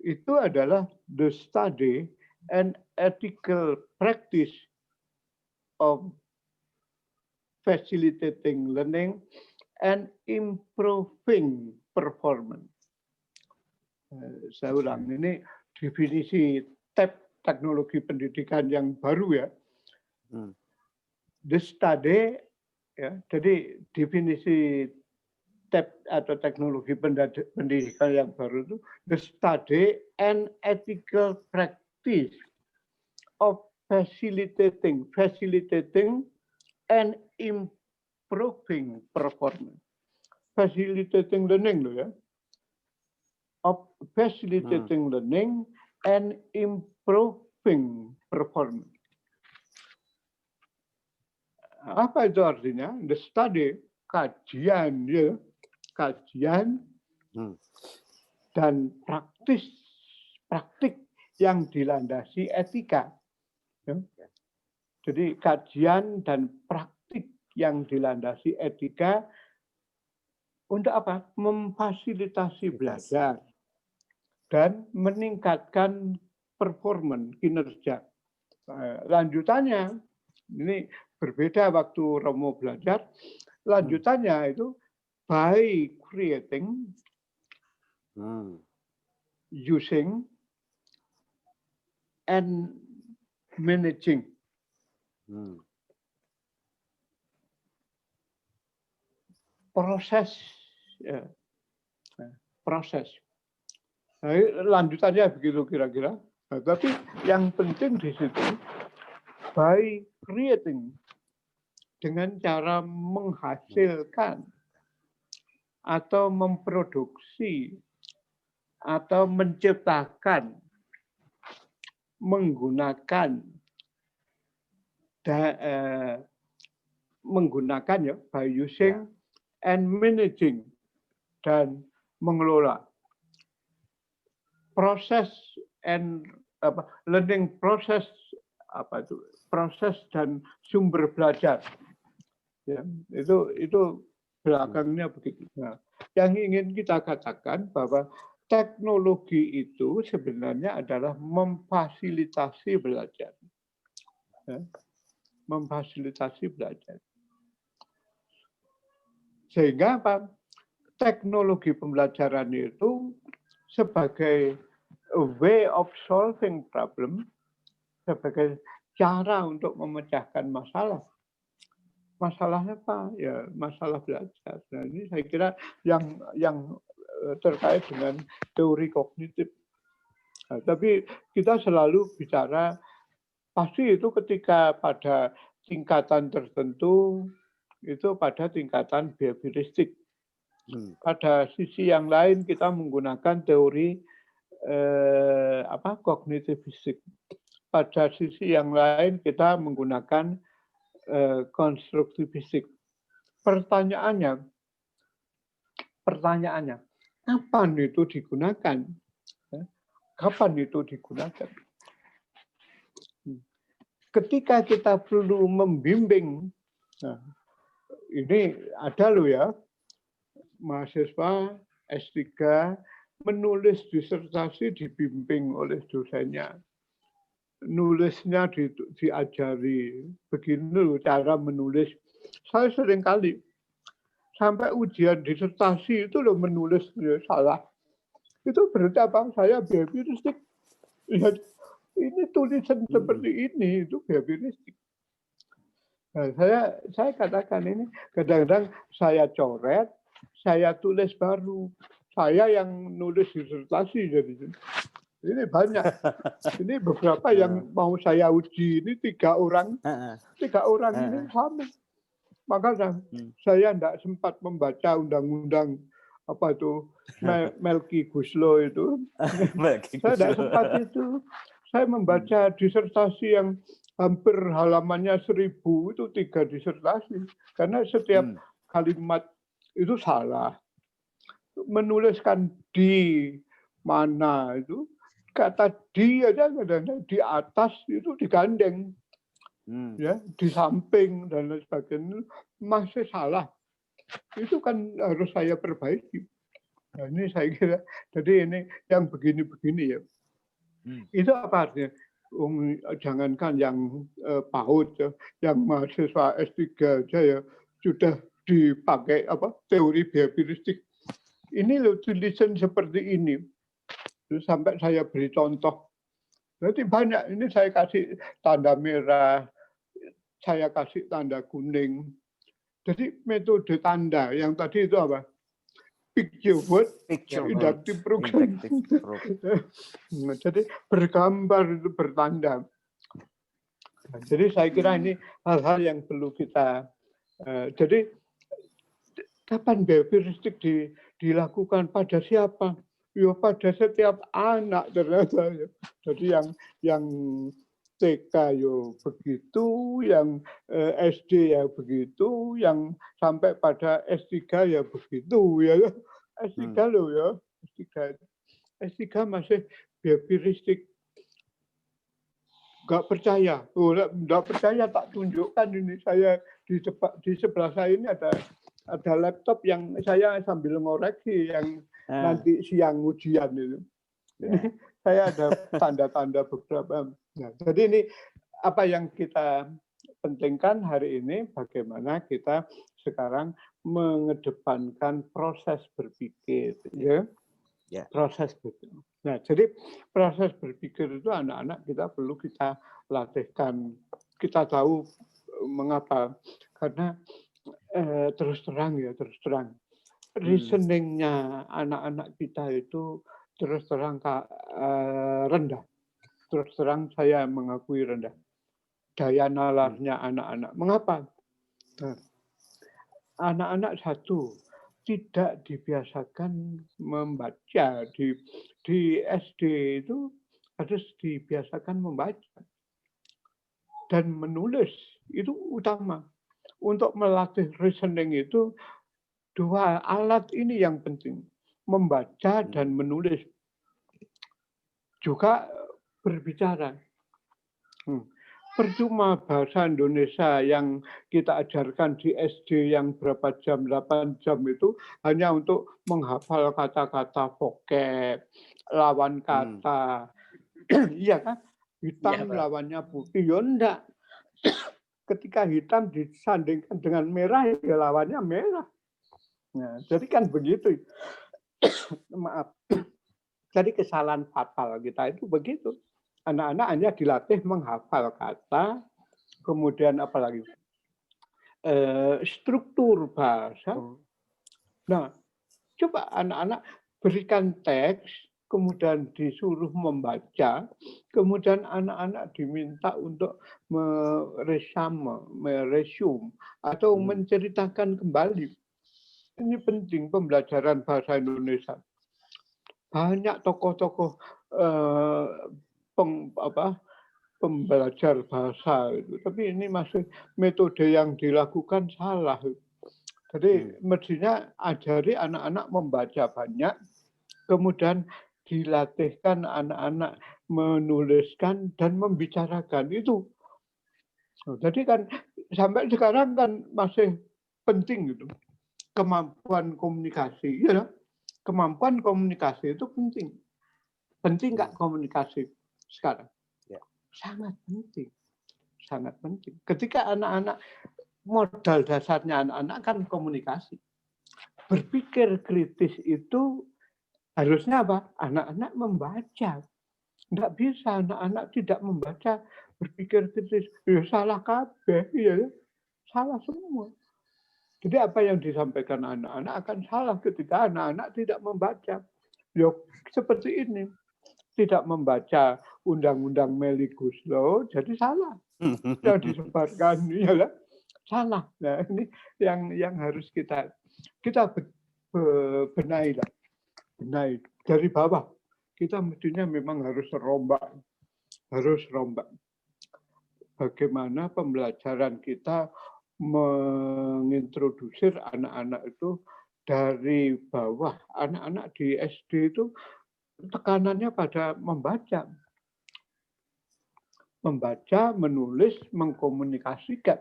itu adalah the study and ethical practice of facilitating learning and improving performance. Saya ulang, ini definisi teknologi pendidikan yang baru ya. The study, ya, jadi definisi atau teknologi pendidikan yang baru itu the study and ethical practice of facilitating and improving performance. Facilitating learning loh ya. Of facilitating learning and improving performance. Apa itu artinya? The study, kajian ya, kajian dan praktik yang dilandasi etika. Ya. Jadi kajian dan praktik yang dilandasi etika untuk apa? Memfasilitasi belajar dan meningkatkan performa kinerja. Lanjutannya ini berbeda waktu Romo belajar. Lanjutannya itu by creating, using, and managing. Proses. Nah, lanjutannya begitu kira-kira. Nah, tapi yang penting di situ by creating, dengan cara menghasilkan atau memproduksi atau menciptakan, menggunakan ya, by using and managing, dan mengelola proses and learning proses, proses dan sumber belajar. Ya, itu belakangnya begitu. Nah, yang ingin kita katakan bahwa teknologi itu sebenarnya adalah memfasilitasi belajar. Ya, memfasilitasi belajar. Sehingga apa? Teknologi pembelajaran itu sebagai a way of solving problem, sebagai cara untuk memecahkan masalah. Masalahnya apa? Ya masalah belajar. Nah, ini saya kira yang terkait dengan teori kognitif. Nah, tapi kita selalu bicara pasti itu ketika pada tingkatan tertentu itu pada tingkatan behavioristik. Pada sisi yang lain kita menggunakan teori kognitivistik. Pada sisi yang lain kita menggunakan konstruktivistik. Pertanyaannya, kapan itu digunakan? Kapan itu digunakan? Ketika kita perlu membimbing, nah, ini ada loh ya, mahasiswa S3 menulis disertasi dibimbing oleh dosennya. Nulisnya diajari, begini loh cara menulis. Saya sering kali sampai ujian disertasi itu loh menulis salah. Itu berarti apa? Saya behavioristik. Lihat, ini tulisan seperti ini, itu behavioristik. Nah, saya katakan ini kadang-kadang saya coret, saya tulis baru. Saya yang nulis disertasi jadi. Ini banyak. Ini beberapa yang mau saya uji ini 3 orang. 3 orang ini sama. Maka saya tidak sempat membaca undang-undang apa itu Melki Guslo itu. Saya tidak sempat itu. Saya membaca disertasi yang hampir halamannya 1000 itu 3 disertasi. Karena setiap kalimat itu salah. Menuliskan di mana itu kata di aja kadang-kadang di atas itu digandeng. Ya, di samping dan lain sebagainya masih salah. Itu kan harus saya perbaiki. Nah, ini saya kira, jadi ini yang begini-begini ya. Itu apa artinya? Jangankan yang PAUD, ya, yang mahasiswa S3 aja ya sudah dipakai apa teori behavioristik. Ini loh tulisan seperti ini. Terus sampai saya beri contoh. Berarti banyak. Ini saya kasih tanda merah, saya kasih tanda kuning. Jadi metode tanda yang tadi itu apa? Picture word, inductive program. Jadi bergambar itu bertanda. Nah, jadi saya kira ini hal-hal yang perlu kita. Jadi kapan behavioristik dilakukan pada siapa? Ya pada setiap anak ternyata. Ya. Jadi yang TK ya begitu, yang SD ya begitu, yang sampai pada S3 ya begitu ya. S3 loh ya, S3 masih behavioristik. Enggak percaya. Enggak percaya tak tunjukkan ini saya di sebelah saya ini ada laptop yang saya sambil ngoreksi yang nanti siang ujian itu. Ini saya ada tanda-tanda beberapa. Nah, jadi ini apa yang kita pentingkan hari ini, bagaimana kita sekarang mengedepankan proses berpikir, ya. Proses berpikir. Nah, jadi proses berpikir itu anak-anak kita perlu kita latihkan. Kita tahu mengapa, karena terus terang reasoningnya anak-anak kita itu terus terang rendah. Terus terang saya mengakui rendah. Daya nalarnya anak-anak. Mengapa? Nah, anak-anak satu tidak dibiasakan membaca di SD itu harus dibiasakan membaca dan menulis itu utama. Untuk melatih reasoning itu 2 alat ini yang penting, membaca dan menulis. Juga berbicara. Percuma bahasa Indonesia yang kita ajarkan di SD yang berapa jam, 8 jam itu hanya untuk menghafal kata-kata vocab, lawan kata. Iya kan? Hitam lawannya putih. Ya enggak. Ketika hitam disandingkan dengan merah, ya lawannya merah. Nah, jadi kan begitu. Maaf. Jadi kesalahan fatal kita itu begitu. Anak-anak hanya dilatih menghafal kata, kemudian apalagi struktur bahasa. Nah, coba anak-anak berikan teks, kemudian disuruh membaca, kemudian anak-anak diminta untuk meresume atau menceritakan kembali. Ini penting pembelajaran bahasa Indonesia. Banyak tokoh-tokoh pembelajar bahasa itu, tapi ini masih metode yang dilakukan salah. Jadi mestinya ajari anak-anak membaca banyak, kemudian dilatihkan anak-anak menuliskan dan membicarakan itu. Jadi kan sampai sekarang kan masih penting gitu kemampuan komunikasi, ya. Kemampuan komunikasi itu penting. Penting nggak komunikasi sekarang? Ya. Sangat penting. Sangat penting. Ketika anak-anak, modal dasarnya anak-anak kan komunikasi. Berpikir kritis itu Harusnya apa? Anak-anak membaca. Nggak bisa anak-anak tidak membaca, berpikir kritis. Ya salah kabeh, ya. Salah semua. Jadi apa yang disampaikan anak-anak akan salah ketika anak-anak tidak membaca. Ya, seperti ini. Tidak membaca undang-undang Omnibus Law, jadi salah. Yang disebarkan ya, salah. Nah, ini yang harus kita benahi lah. Benahi dari bawah. Kita mestinya memang harus rombak. Bagaimana pembelajaran kita mengintrodusir anak-anak itu dari bawah. Anak-anak di SD itu tekanannya pada membaca. Membaca, menulis, mengkomunikasikan.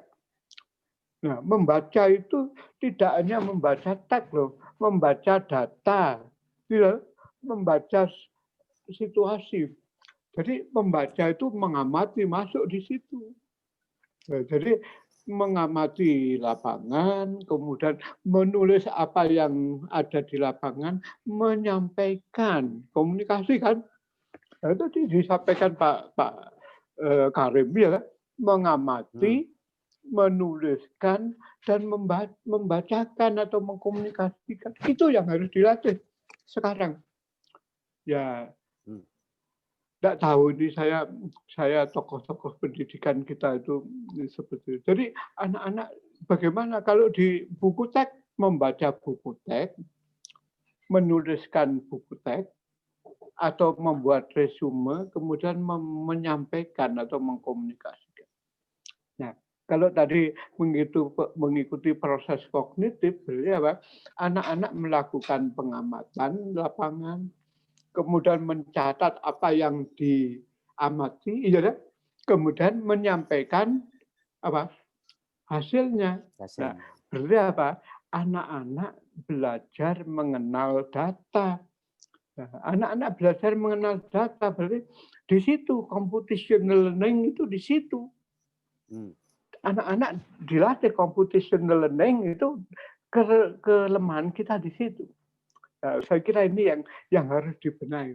Nah, membaca itu tidak hanya membaca teks loh, membaca data, ya, membaca situasi. Jadi membaca itu mengamati, masuk di situ. Nah, jadi mengamati lapangan, kemudian menulis apa yang ada di lapangan, menyampaikan, komunikasi kan. Nah, itu disampaikan Pak Karim ya, mengamati, menuliskan, dan membacakan atau mengkomunikasikan. Itu yang harus dilatih sekarang. Ya, tidak tahu ini saya tokoh-tokoh pendidikan kita itu seperti itu. Jadi anak-anak bagaimana kalau di buku teks, membaca buku teks, menuliskan buku teks, atau membuat resume, kemudian menyampaikan atau mengkomunikasikan. Nah, kalau tadi mengikuti proses kognitif, berarti apa? Anak-anak melakukan pengamatan lapangan, kemudian mencatat apa yang diamati, ya, kemudian menyampaikan apa hasilnya. Nah, berarti apa? Anak-anak belajar mengenal data. Nah, anak-anak belajar mengenal data, berarti di situ computational learning itu di situ. Anak-anak dilatih computational learning itu kelemahan kita di situ. Nah, saya kira ini yang harus dibenahi.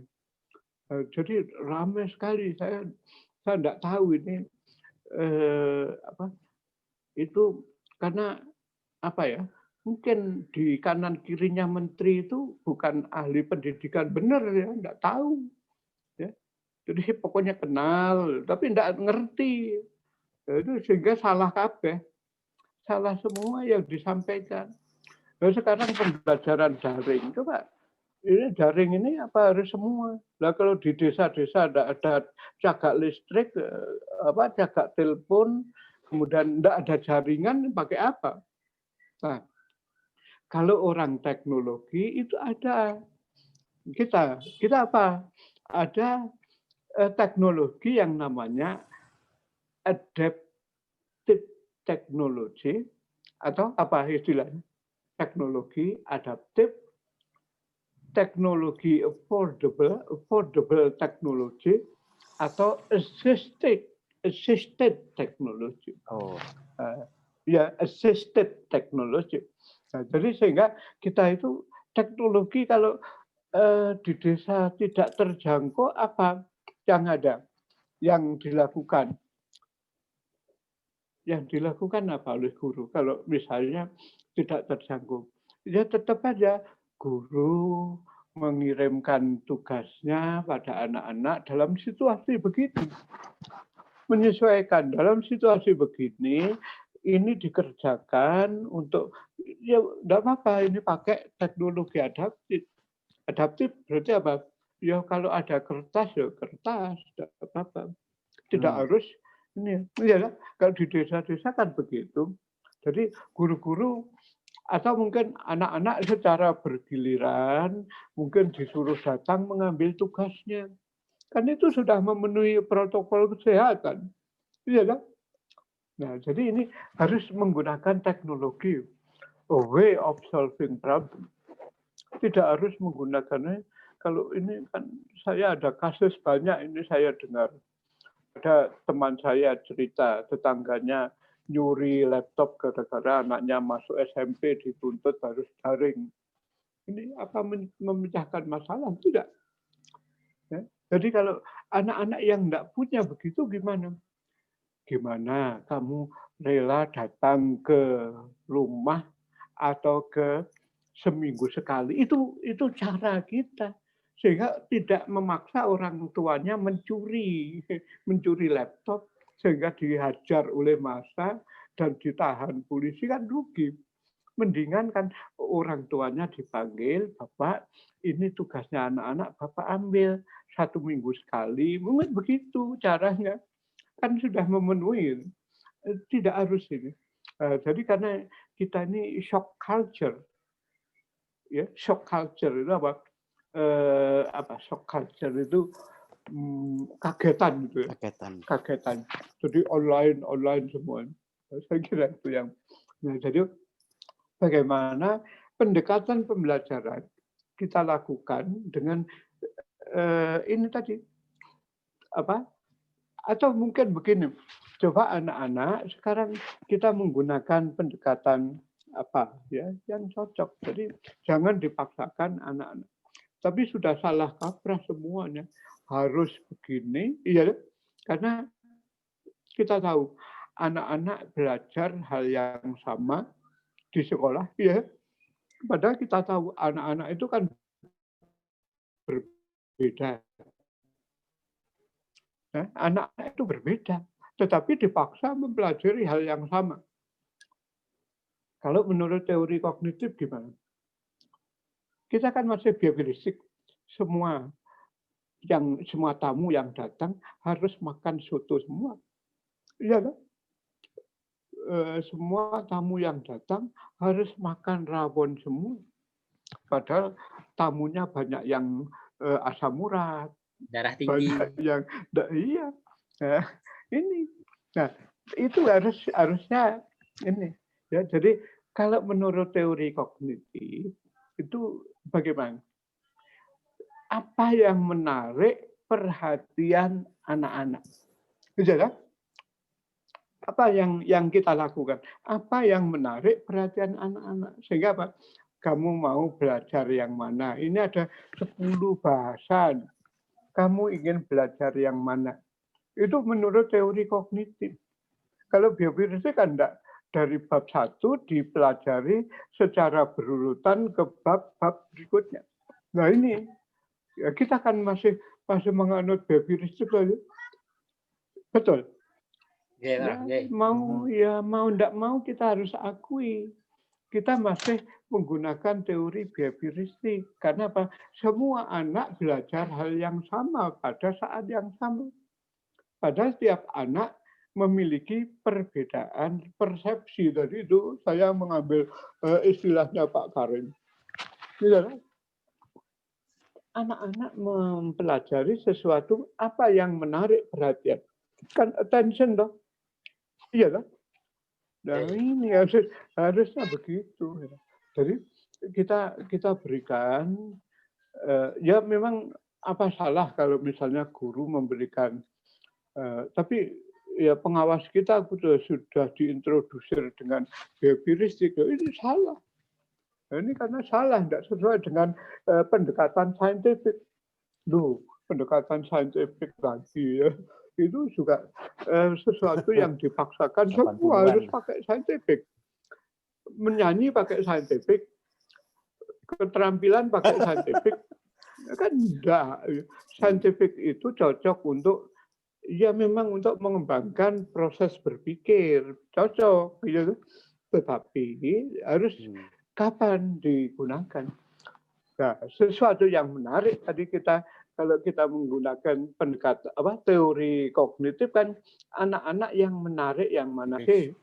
Jadi ramai sekali saya tidak tahu ini itu karena apa ya? Mungkin di kanan kirinya menteri itu bukan ahli pendidikan benar ya, tidak tahu. Ya. Jadi pokoknya kenal, tapi tidak ngerti. Itu sehingga salah kabeh, salah semua yang disampaikan. Nah, sekarang pembelajaran daring, coba ini daring ini apa harus semua? Nah, kalau di desa-desa ada cagak listrik, cagak telepon, kemudian tidak ada jaringan, pakai apa? Nah, kalau orang teknologi itu ada kita apa? Ada teknologi yang namanya adaptive technology atau apa istilahnya? Teknologi adaptif, teknologi affordable technology, atau assisted technology. Assisted technology. Nah, jadi sehingga kita itu teknologi kalau di desa tidak terjangkau apa yang ada, yang dilakukan. Yang dilakukan apa oleh guru? Kalau misalnya tidak terjangkau, ya tetap aja guru mengirimkan tugasnya pada anak-anak dalam situasi begini. Menyesuaikan dalam situasi begini, ini dikerjakan untuk, ya tidak apa-apa, ini pakai teknologi adaptif. Adaptif berarti apa? Ya kalau ada kertas, ya kertas, tidak apa-apa. Tidak harus ini. Ya, kalau di desa-desa kan begitu. Jadi guru-guru atau mungkin anak-anak secara bergiliran mungkin disuruh datang mengambil tugasnya. Kan itu sudah memenuhi protokol kesehatan. Iya kan? Nah, jadi ini harus menggunakan teknologi. A way of solving problem. Tidak harus menggunakannya. Kalau ini kan saya ada kasus banyak ini saya dengar. Ada teman saya cerita tetangganya nyuri laptop gara-gara anaknya masuk SMP dituntut harus daring. Ini apa memecahkan masalah? Tidak. Ya. Jadi kalau anak-anak yang tidak punya begitu gimana? Gimana kamu rela datang ke rumah atau ke seminggu sekali? Itu cara kita. Sehingga tidak memaksa orang tuanya mencuri laptop sehingga dihajar oleh massa dan ditahan polisi, kan rugi. Mendingan kan orang tuanya dipanggil, Bapak, ini tugasnya anak-anak, Bapak ambil 1 minggu sekali. Mungkin begitu caranya. Kan sudah memenuhi. Tidak harus ini. Jadi karena kita ini shock culture. Ya, shock culture itu apa? Shock culture itu kagetan gitu ya. Kagetan. Jadi online semua. Saya kira itu yang. Nah, jadi bagaimana pendekatan pembelajaran kita lakukan dengan ini tadi atau mungkin begini, coba anak-anak sekarang kita menggunakan pendekatan yang cocok. Jadi jangan dipaksakan anak-anak. Tapi sudah salah kaprah semuanya, harus begini, iya, karena kita tahu anak-anak belajar hal yang sama di sekolah, ya. Padahal kita tahu anak-anak itu kan berbeda. Anak-anak itu berbeda, tetapi dipaksa mempelajari hal yang sama. Kalau menurut teori kognitif gimana? Kita kan masih biofizik, semua tamu yang datang harus makan soto semua. Iya kan? Semua tamu yang datang harus makan rawon semua. Padahal tamunya banyak yang asam urat, darah tinggi. banyak yang iya. Nah, ini. Nah, itu harusnya ini. Ya, jadi kalau menurut teori kognitif itu bagaimana? Apa yang menarik perhatian anak-anak? Gitu, apa yang kita lakukan? Apa yang menarik perhatian anak-anak? Sehingga apa? Kamu mau belajar yang mana? Ini ada 10 bahasan. Kamu ingin belajar yang mana? Itu menurut teori kognitif. Kalau biofizik kan enggak. Dari bab 1 dipelajari secara berurutan ke bab-bab berikutnya. Nah ini, ya kita kan masih menganut biofizik. Betul. Ya, mau enggak mau kita harus akui kita masih menggunakan teori biofizik. Karena apa? Semua anak belajar hal yang sama pada saat yang sama. Padahal setiap anak memiliki perbedaan persepsi. Tadi itu saya mengambil istilahnya Pak Karim. Anak-anak mempelajari sesuatu apa yang menarik perhatian. Kan attention dong. Iya kan? Nah ini harusnya begitu. Jadi kita berikan, ya memang apa salah kalau misalnya guru memberikan, tapi ya pengawas kita sudah diintrodusir dengan biofizik, ya ini salah. Nah, ini karena salah, tidak sesuai dengan pendekatan saintifik. Pendekatan saintifik lagi ya. Itu juga sesuatu yang dipaksakan, semua harus pakai saintifik. Menyanyi pakai saintifik, keterampilan pakai saintifik, kan enggak. Saintifik itu cocok untuk, ya memang untuk mengembangkan proses berpikir, cocok. Ya. Tetapi harus kapan digunakan. Nah, sesuatu yang menarik tadi kalau kita menggunakan pendekatan teori kognitif kan anak-anak yang menarik yang mana sih?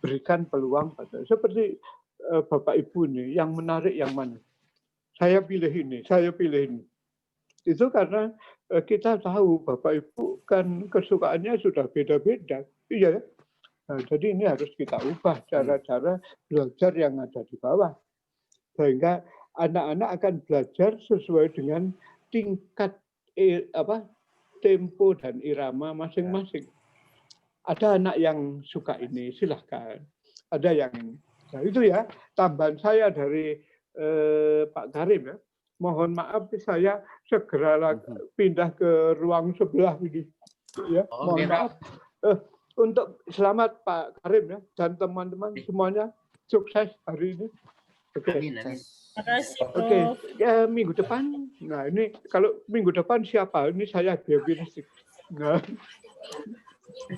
Berikan peluang pada seperti Bapak Ibu nih yang menarik yang mana? Saya pilih ini. Itu karena kita tahu Bapak Ibu kan kesukaannya sudah beda-beda. Iya. Nah, jadi ini harus kita ubah cara-cara belajar yang ada di bawah. Sehingga anak-anak akan belajar sesuai dengan tingkat tempo dan irama masing-masing. Ada anak yang suka ini, silahkan. Ada yang ini. Nah itu ya tambahan saya dari Pak Karim ya. Mohon maaf saya segera pindah ke ruang sebelah ini. Ya, mohon maaf. Untuk selamat Pak Karim ya dan teman-teman semuanya sukses hari ini. Oke. Amin. Terima kasih, Prof. Oke, ya, minggu depan. Nah, ini kalau minggu depan siapa? Ini saya biologi. Nah,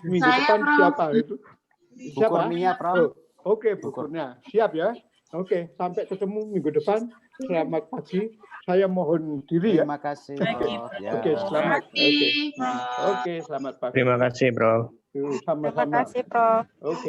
minggu depan siapa itu? Bu Kurnia, Prof. Oke, Bu Kurnia. Siap ya. Oke, sampai ketemu minggu depan. Selamat pagi. Saya mohon diri ya. Terima kasih, Pagi, Prof. Prof. Ya. Oke, selamat. Oke, selamat pagi. Terima kasih, Bro. Sama-sama. Terima kasih, Prof. Oke.